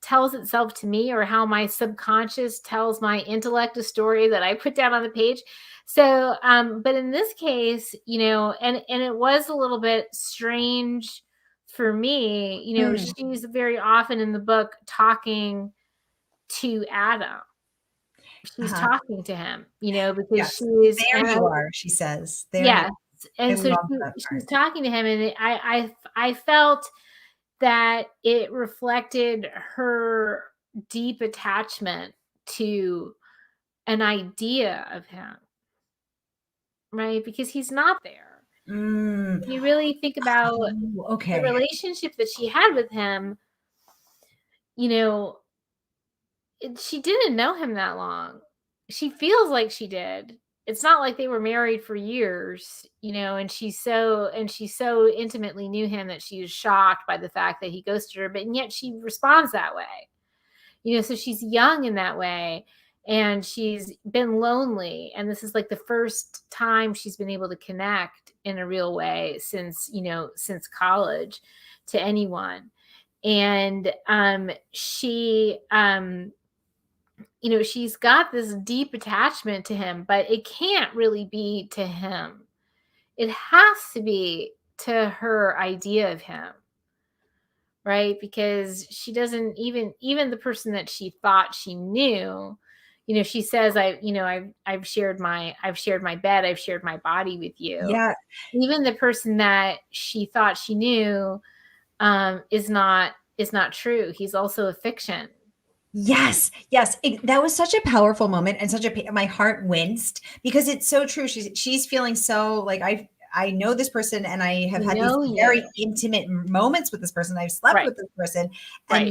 tells itself to me, or how my subconscious tells my intellect a story that I put down on the page. So, but in this case, and it was a little bit strange for me, she's very often in the book talking to Adam. She's talking to him, because she's there. You are, she says. There. Yes. And so she's talking to him, and I felt that it reflected her deep attachment to an idea of him. right? Because he's not there. Mm. You really think about Oh, okay. the relationship that she had with him, you know, she didn't know him that long. She feels like she did. It's not like they were married for years, and she so intimately knew him that she was shocked by the fact that he ghosted her, but yet she responds that way. So she's young in that way, and she's been lonely, and this is like the first time she's been able to connect in a real way since college to anyone. And she's got this deep attachment to him, but it can't really be to him. It has to be to her idea of him, right? Because she doesn't even the person that she thought she knew, she says, I've shared my bed, I've shared my body with you. Yeah. Even the person that she thought she knew is not true. He's also a fiction. Yes. That was such a powerful moment, and my heart winced because it's so true. She's feeling so like I know this person, and I have had these very intimate moments with this person. I've slept with this person, and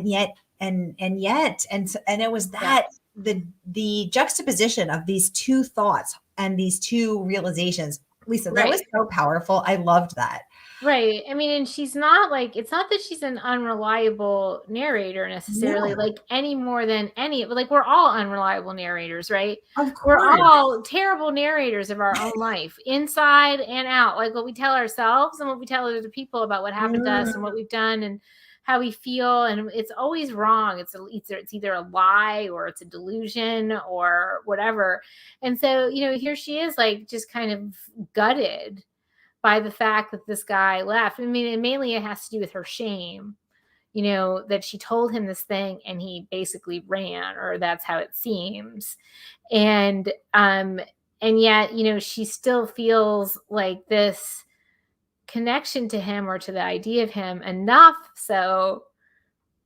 yet, and it was that the juxtaposition of these two thoughts and these two realizations. Lisa, that was so powerful. I loved that. Right. I mean, and she's not like, it's not that she's an unreliable narrator necessarily, like any more than any, like we're all unreliable narrators, right? Of course. We're all terrible narrators of our own life, inside and out, like what we tell ourselves and what we tell other people about what happened to us and what we've done and how we feel. And it's always wrong. It's either a lie or it's a delusion or whatever. And so, here she is like just kind of gutted by the fact that this guy left. I mean, and mainly it has to do with her shame, that she told him this thing and he basically ran, or that's how it seems. And yet, she still feels like this connection to him or to the idea of him enough so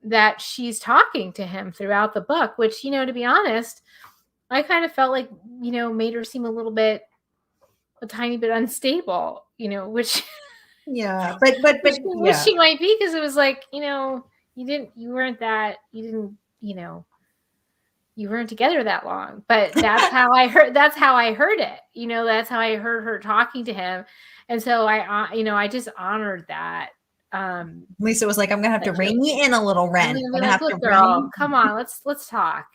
that she's talking to him throughout the book, which, to be honest, I kind of felt like, made her seem a tiny bit unstable, which which she might be, because it was like, you weren't together that long, but that's how I heard it. That's how I heard her talking to him. And so I just honored that. Lisa was like, I'm gonna have to rein you in a little, Ren. I'm gonna have to girl, come on, let's talk.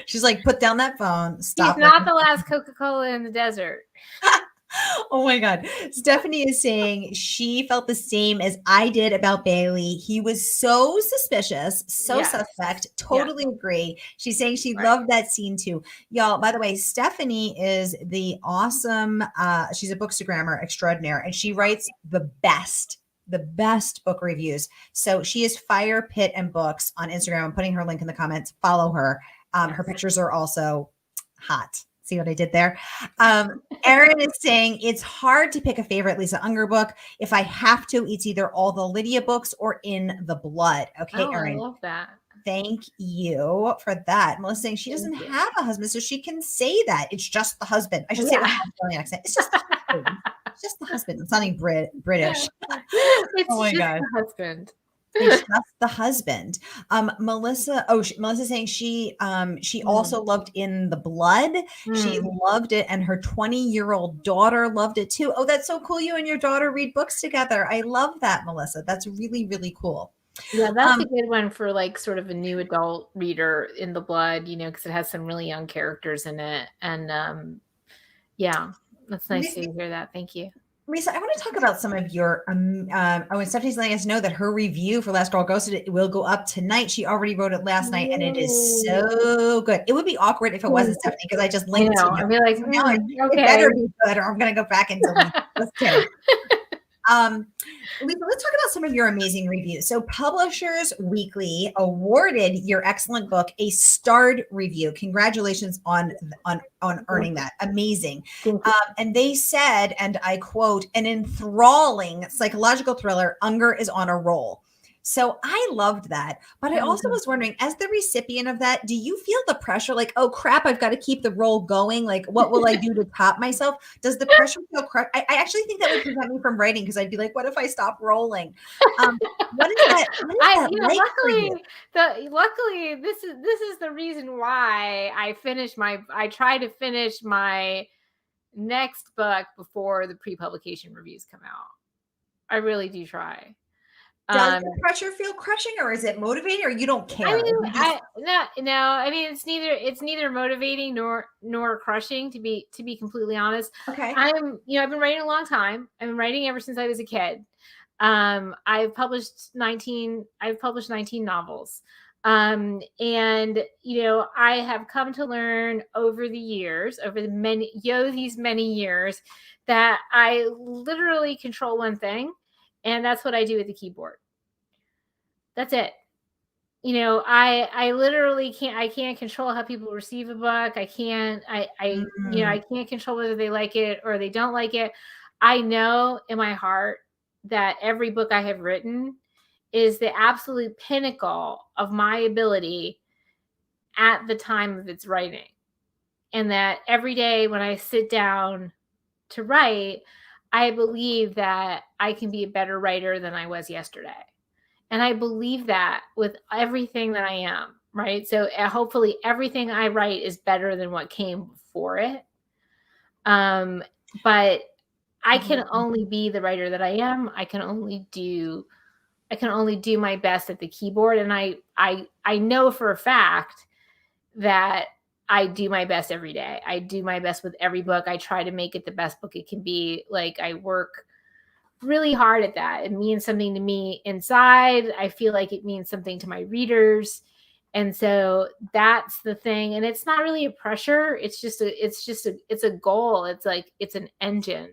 She's like, put down that phone. Stop. He's not the last Coca-Cola in the desert. Oh my God. Stephanie is saying she felt the same as I did about Bailey. He was so suspicious, suspect. Totally agree. She's saying she loved that scene too. Y'all, by the way, Stephanie is the awesome, she's a bookstagrammer extraordinaire, and she writes the best book reviews. So she is Fire Pit and Books on Instagram. I'm putting her link in the comments. Follow her. Her pictures are also hot. See what I did there? Erin is saying it's hard to pick a favorite Lisa Unger book. If I have to, it's either all the Lydia books or In the Blood. Okay, Erin. I love that. Thank you for that. Melissa's saying she doesn't have a husband, so she can say that. It's just the husband. I should say it with an Australian accent. It's just the husband. It's just the husband. It's sounding British. It's oh my God. The husband. It's just the husband. Melissa's saying she also loved In the Blood. She loved it, and her 20-year-old daughter loved it too. Oh, that's so cool. You and your daughter read books together. I love that, Melissa. That's really, really cool. Yeah, that's a good one for like sort of a new adult reader, In the Blood, because it has some really young characters in it. And yeah, that's nice to hear that. Thank you. Lisa, I want to talk about some of your, and Stephanie's letting us know that her review for Last Girl Ghosted will go up tonight. She already wrote it last night, and it is so good. It would be awkward if it wasn't, Stephanie, because I just linked to you. I'd be like, it better be good, or I'm going to go back and delete it. Just kidding. Lisa, let's talk about some of your amazing reviews. So Publishers Weekly awarded your excellent book a starred review. Congratulations on earning that. Amazing. And they said, and I quote, an enthralling psychological thriller, Unger is on a roll. So I loved that. But I also was wondering, as the recipient of that, do you feel the pressure like, oh crap, I've got to keep the roll going? Like, what will I do to top myself? Does the pressure feel I actually think that would prevent me from writing because I'd be like, what if I stop rolling? What is that like for you? Luckily this is the reason why I try to finish my next book before the pre-publication reviews come out. I really do try. Does the pressure feel crushing, or is it motivating, or you don't care? No. I mean, it's neither motivating nor crushing, to be completely honest. Okay. I've been writing a long time. I've been writing ever since I was a kid. I've published 19 novels. And I have come to learn over these many years, that I literally control one thing, and that's what I do with the keyboard. That's it. I literally can't control how people receive a book. I can't control whether they like it or they don't like it. I know in my heart that every book I have written is the absolute pinnacle of my ability at the time of its writing. And that every day when I sit down to write, I believe that I can be a better writer than I was yesterday. And I believe that with everything that I am, right? So hopefully everything I write is better than what came before it. But I can only be the writer that I am. I can only do my best at the keyboard. And I know for a fact that I do my best every day. I do my best with every book. I try to make it the best book it can be. Like, I work really hard at that. It means something to me inside. I feel like it means something to my readers. And so that's the thing. And it's not really a pressure. It's a goal. It's like, it's an engine.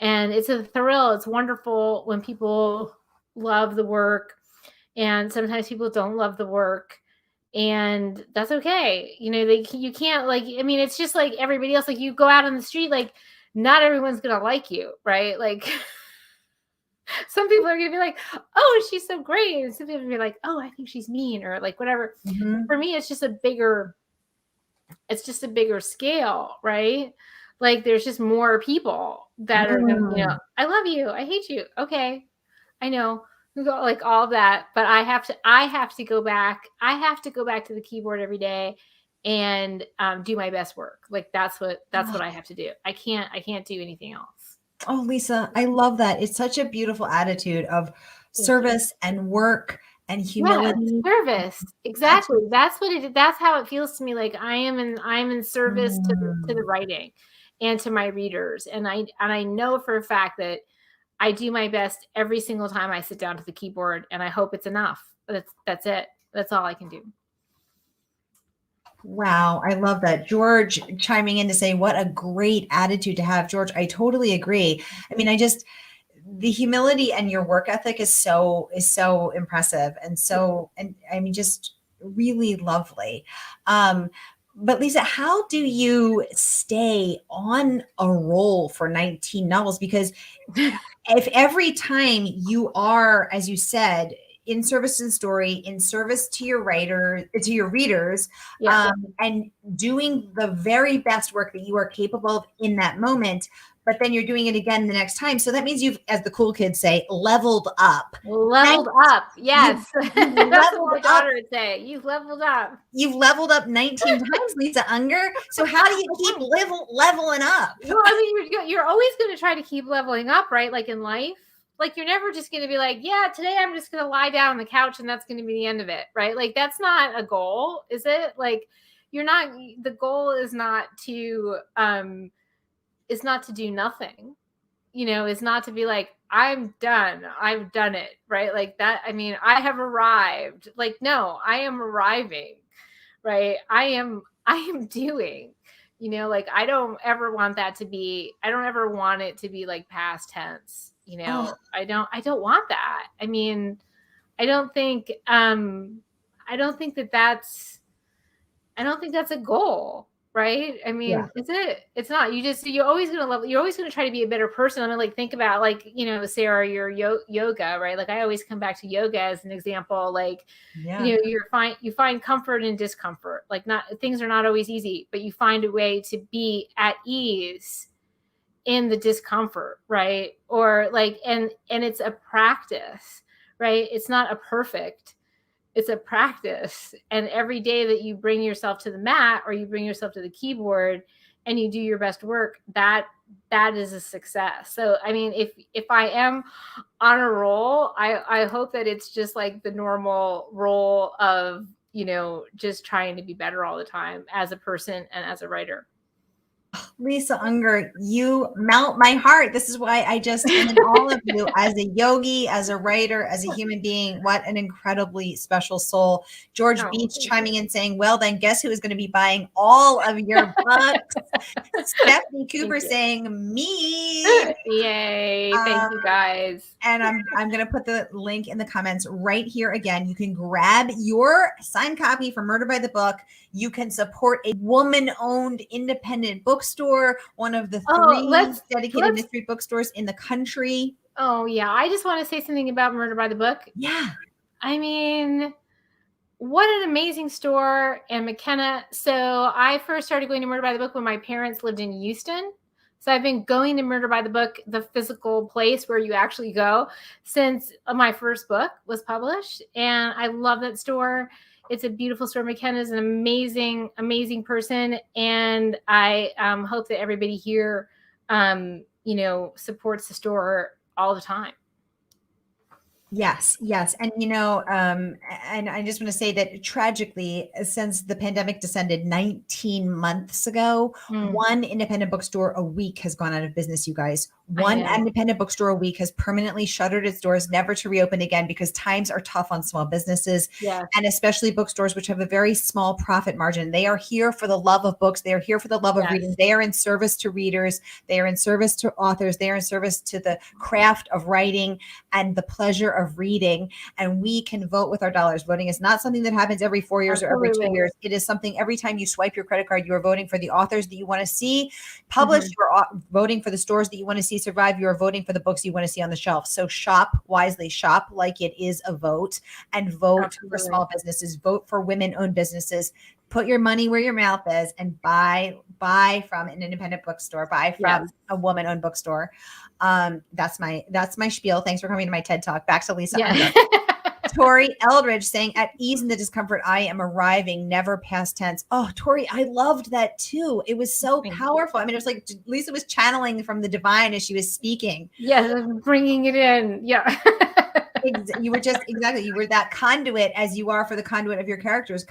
And it's a thrill. It's wonderful when people love the work. And sometimes people don't love the work. And that's okay. You can't, like, I mean, it's just like everybody else. Like, you go out on the street, like, not everyone's going to like you, right? Like, some people are going to be like, oh, she's so great. And some people are going to be like, oh, I think she's mean, or like whatever. Mm-hmm. For me, it's just a bigger scale, right? Like, there's just more people that are going to, I love you, I hate you. Okay. I know. Like, all of that, but I have to go back. I have to go back to the keyboard every day and do my best work. Like, that's what I have to do. I can't do anything else. Oh, Lisa, I love that. It's such a beautiful attitude of service and work and humility. Yeah, service. Exactly. That's how it feels to me. Like, I'm in service to the writing and to my readers. And I know for a fact that I do my best every single time I sit down to the keyboard, and I hope it's enough. That's it. That's all I can do. Wow. I love that. George chiming in to say, what a great attitude to have. George, I totally agree. I mean, the humility and your work ethic is so impressive. And I mean, just really lovely. But Lisa, how do you stay on a roll for 19 novels? Because if every time you are, as you said, in service to the story, in service to your readers, and doing the very best work that you are capable of in that moment, but then you're doing it again the next time. So that means you've, as the cool kids say, leveled up. Leveled up. Yes. That's what my daughter would say. You've leveled up. You've leveled up 19 times, Lisa Unger. So how do you keep leveling up? Well, I mean, you're always going to try to keep leveling up, right? Like, in life. Like, you're never just going to be like, yeah, today I'm just going to lie down on the couch and that's going to be the end of it, right? Like, that's not a goal, is it? Like, the goal is not to do nothing, is not to be like, I'm done. I've done it, right? Like that. I mean, I have arrived. Like, no, I am arriving, right? I am doing, like, I don't ever want it to be like past tense. I don't want that. I mean, I don't think that's a goal. right? I mean, Yeah. is it? It's not. You're always going to try to be a better person. I mean, like, think about, like, Sarah, your yoga, right? Like, I always come back to yoga as an example. Like, Yeah. you find comfort in discomfort. Like, things are not always easy, but you find a way to be at ease in the discomfort, right? Or like, and it's a practice, right? It's not a perfect, it's a practice. And every day that you bring yourself to the mat or you bring yourself to the keyboard and you do your best work, that is a success. So, I mean, if I am on a roll, I hope that it's just like the normal role of, just trying to be better all the time as a person and as a writer. Lisa Unger, you melt my heart. This is why I just am in all of you as a yogi, as a writer, as a human being. What an incredibly special soul. George Beach chiming in saying, well, then guess who is going to be buying all of your books? Stephanie Cooper saying, me. Yay. Thank you, guys. And I'm going to put the link in the comments right here. Again, you can grab your signed copy for Murder by the Book. You can support a woman-owned independent bookstore, one of the three dedicated mystery bookstores in the country. Oh, yeah. I just want to say something about Murder by the Book. Yeah. I mean, what an amazing store. And McKenna. So I first started going to Murder by the Book when my parents lived in Houston. So I've been going to Murder by the Book, the physical place where you actually go, since my first book was published. And I love that store. It's a beautiful store. McKenna is an amazing, amazing person. And I hope that everybody here, supports the store all the time. Yes, yes. And, and I just want to say that tragically, since the pandemic descended 19 months ago, one independent bookstore a week has gone out of business, you guys. One independent bookstore a week has permanently shuttered its doors, never to reopen again, because times are tough on small businesses, and especially bookstores, which have a very small profit margin. They are here for the love of books. They are here for the love of reading. They are in service to readers. They are in service to authors. They are in service to the craft of writing and the pleasure of reading. And we can vote with our dollars. Voting is not something that happens every 4 years or every 2 years. It is something every time you swipe your credit card, you are voting for the authors that you want to see published. You are voting for the stores that you want to see survive. You are voting for the books you want to see on the shelf. So shop wisely, shop like it is a vote, and vote for small businesses, vote for women-owned businesses. Put your money where your mouth is and buy from an independent bookstore, buy from a woman-owned bookstore. That's my spiel. Thanks for coming to my TED Talk. Back to Lisa. Tori Eldridge saying, at ease in the discomfort, I am arriving, never past tense. Oh, Tori, I loved that too. It was so powerful. I mean, it was like Lisa was channeling from the divine as she was speaking. Yeah, bringing it in. Yeah. You were just you were that conduit, as you are for the conduit of your characters,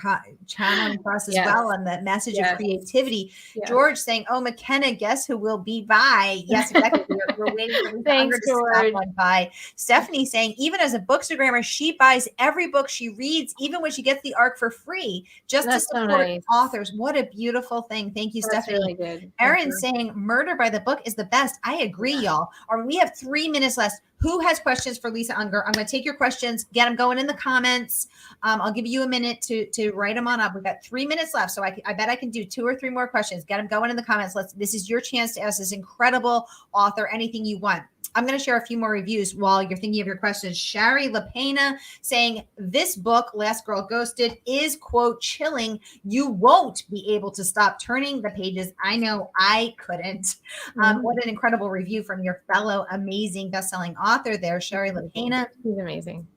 channeling for us as well, and that message of creativity. George saying, oh, McKenna, guess who will be by? Yes, exactly. We're waiting for Lisa Unger to stop on by. Stephanie saying, even as a bookstagrammer, she buys every book she reads, even when she gets the ARC for free, just to support authors. What a beautiful thing. Thank you, Stephanie. Really good. Erin saying, Murder by the Book is the best. I agree, y'all. Or we have 3 minutes left. Who has questions for Lisa Unger? I'm going to take your questions, get them going in the comments. I'll give you a minute to write them on up. We've got 3 minutes left, so I bet I can do 2 or 3 more questions. Get them going in the comments. This is your chance to ask this incredible author anything you want. I'm going to share a few more reviews while you're thinking of your questions. Shari LaPena saying, this book, Last Girl Ghosted, is, quote, chilling. You won't be able to stop turning the pages. I know I couldn't. What an incredible review from your fellow amazing best-selling author there, Shari LaPena. She's amazing.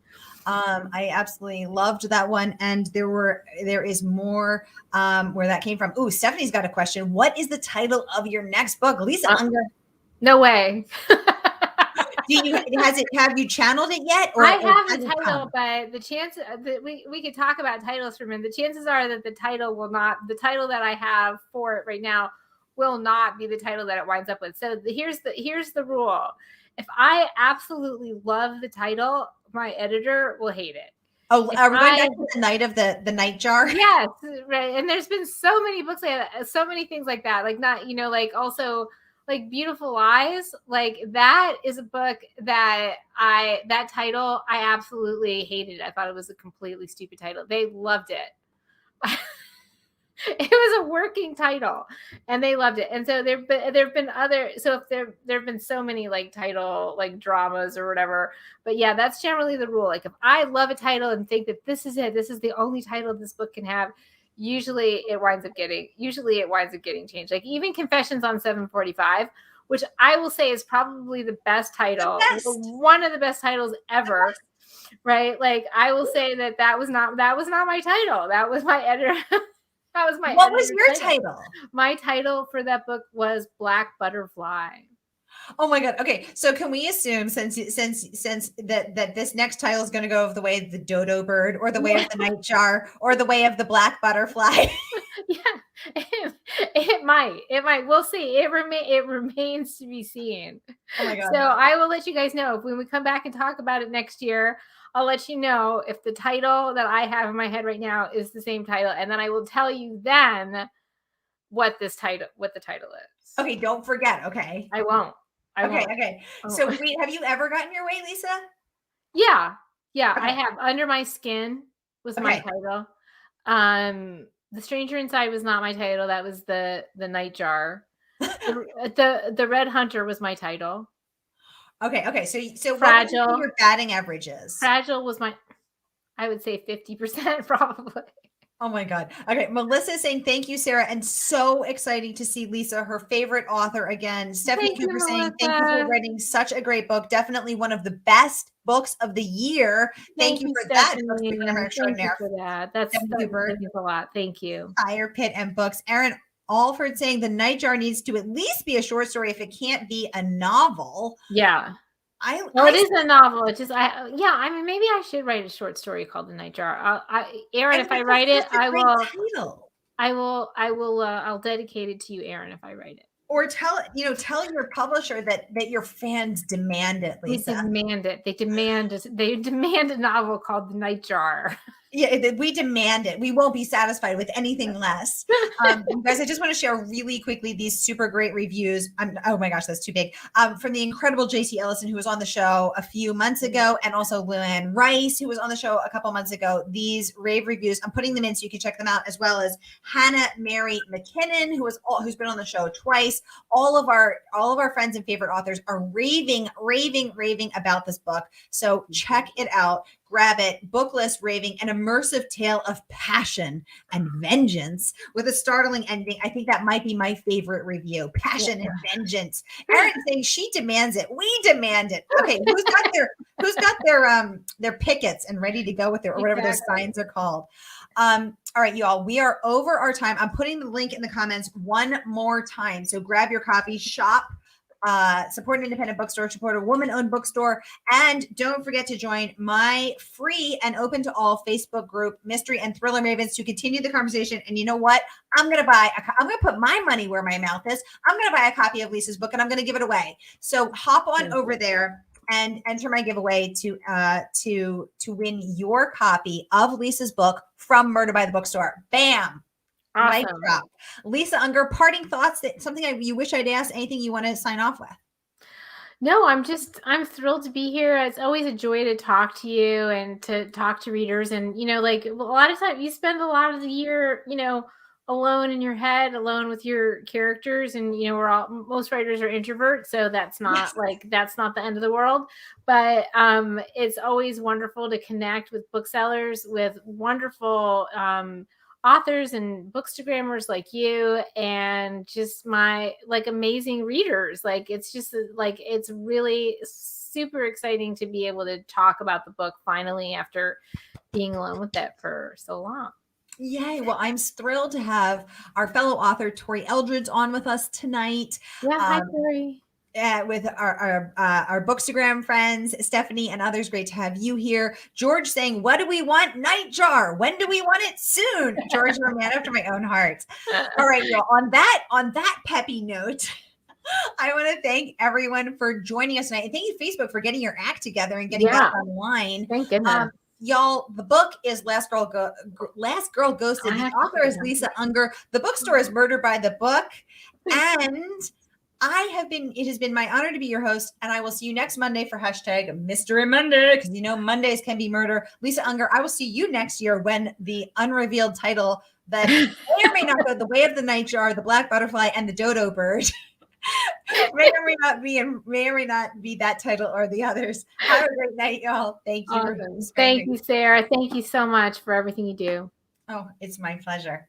I absolutely loved that one. And there is more where that came from. Ooh, Stephanie's got a question. What is the title of your next book? Lisa Unger. No way. Have you channeled it yet? Or I have the title, but the chances that we could talk about titles for a minute. The chances are that the title that I have for it right now will not be the title that it winds up with. So here's the rule. If I absolutely love the title, my editor will hate it. Oh, are we going back to the night of the nightjar? Yes, right. And there's been so many books like that, so many things like that. Like also like Beautiful Lies, like that is a book that that title I absolutely hated. I thought it was a completely stupid title. They loved it. It was a working title and they loved it. And so there've been other, so if there've been so many like title, like dramas or whatever, but yeah, that's generally the rule. Like if I love a title and think that this is it, this is the only title this book can have, usually it winds up getting changed. Like even Confessions on 745, which I will say is probably the best title, one of the best titles ever. Right? Like I will say that was not my title. That was my editor. That was my. What was your title? My title for that book was Black Butterfly. Oh my God. Okay. So can we assume since that this next title is going to go the way of the dodo bird or the way of the nightjar or the way of the black butterfly? Yeah, it might. We'll see. It remains to be seen. Oh my God. So I will let you guys know if when we come back and talk about it next year. I'll let you know if the title that I have in my head right now is the same title, and then I will tell you then what the title is. Okay, don't forget. Okay, I won't. Okay. So wait, have you ever gotten your way, Lisa? Yeah. Okay. I have. Under My Skin was my title. The Stranger Inside was not my title. That was the Nightjar. The Red Hunter was my title. Okay. So Fragile. What were your batting averages? Fragile was I would say 50% probably. Oh my God. Okay. Melissa is saying, thank you, Sarah. And so exciting to see Lisa, her favorite author again. Stephanie Cooper saying, thank you for writing such a great book. Definitely one of the best books of the year. Thank you for that. Thank you for that. That means a lot. Thank you. Fire Pit and Books. Aaron Alford saying the Nightjar needs to at least be a short story if it can't be a novel. Yeah. It is a novel. It's just, I mean, maybe I should write a short story called The Nightjar. Aaron, if I write it, I'll dedicate it to you, Aaron, if I write it. Or tell your publisher that your fans demand it, Lisa. They demand it. They demand a novel called The Nightjar. Yeah, we demand it. We won't be satisfied with anything less. You guys, I just want to share really quickly these super great reviews. Oh my gosh, that's too big. From the incredible JC Ellison, who was on the show a few months ago, and also Luann Rice, who was on the show a couple months ago. These rave reviews, I'm putting them in so you can check them out, as well as Hannah Mary McKinnon, who's been on the show twice. All of our friends and favorite authors are raving about this book. So check it out. Grab it. Booklist raving, an immersive tale of passion and vengeance with a startling ending. I think that might be my favorite review. Passion and vengeance. Erin saying she demands it. We demand it. Okay, who's got their pickets and ready to go with their, or whatever those signs are called. All right, y'all, we are over our time. I'm putting the link in the comments one more time. So grab your copy, shop, support an independent bookstore, support a woman-owned bookstore, and don't forget to join my free and open to all Facebook group, Mystery and Thriller Mavens, to continue the conversation. And you know what? I'm going to put my money where my mouth is. I'm going to buy a copy of Lisa's book and I'm going to give it away. So hop on over there and enter my giveaway to win your copy of Lisa's book from Murder by the Bookstore. Bam. Awesome. Mic drop. Lisa Unger, parting thoughts, you wish I'd asked, anything you want to sign off with? No, I'm thrilled to be here. It's always a joy to talk to you and to talk to readers. And, like a lot of times you spend a lot of the year, alone in your head, alone with your characters. And, most writers are introverts. So that's not that's not the end of the world. But it's always wonderful to connect with booksellers, with wonderful authors and bookstagrammers like you, and just my amazing readers. It's really super exciting to be able to talk about the book finally after being alone with it for so long. Yay. Well, I'm thrilled to have our fellow author Tori Eldredge on with us tonight. Yeah, hi Tori. With our Bookstagram friends, Stephanie and others. Great to have you here. George saying, what do we want? Nightjar. When do we want it? Soon. George, you're a man after my own heart. All right, y'all. On that peppy note, I want to thank everyone for joining us tonight. And thank you, Facebook, for getting your act together and getting back online. Thank goodness. Y'all, the book is Last Girl Ghosted. The author is Lisa Unger. The bookstore is Murder by the Book. And it has been my honor to be your host, and I will see you next Monday for #Mystery Monday, because Mondays can be murder. Lisa Unger, I will see you next year when the unrevealed title that may or may not go the way of the nightjar, the black butterfly, and the dodo bird. may or may not be that title or the others. Have a great night, y'all. Thank you. Awesome. Thank you, Sarah. Thank you so much for everything you do. Oh, it's my pleasure.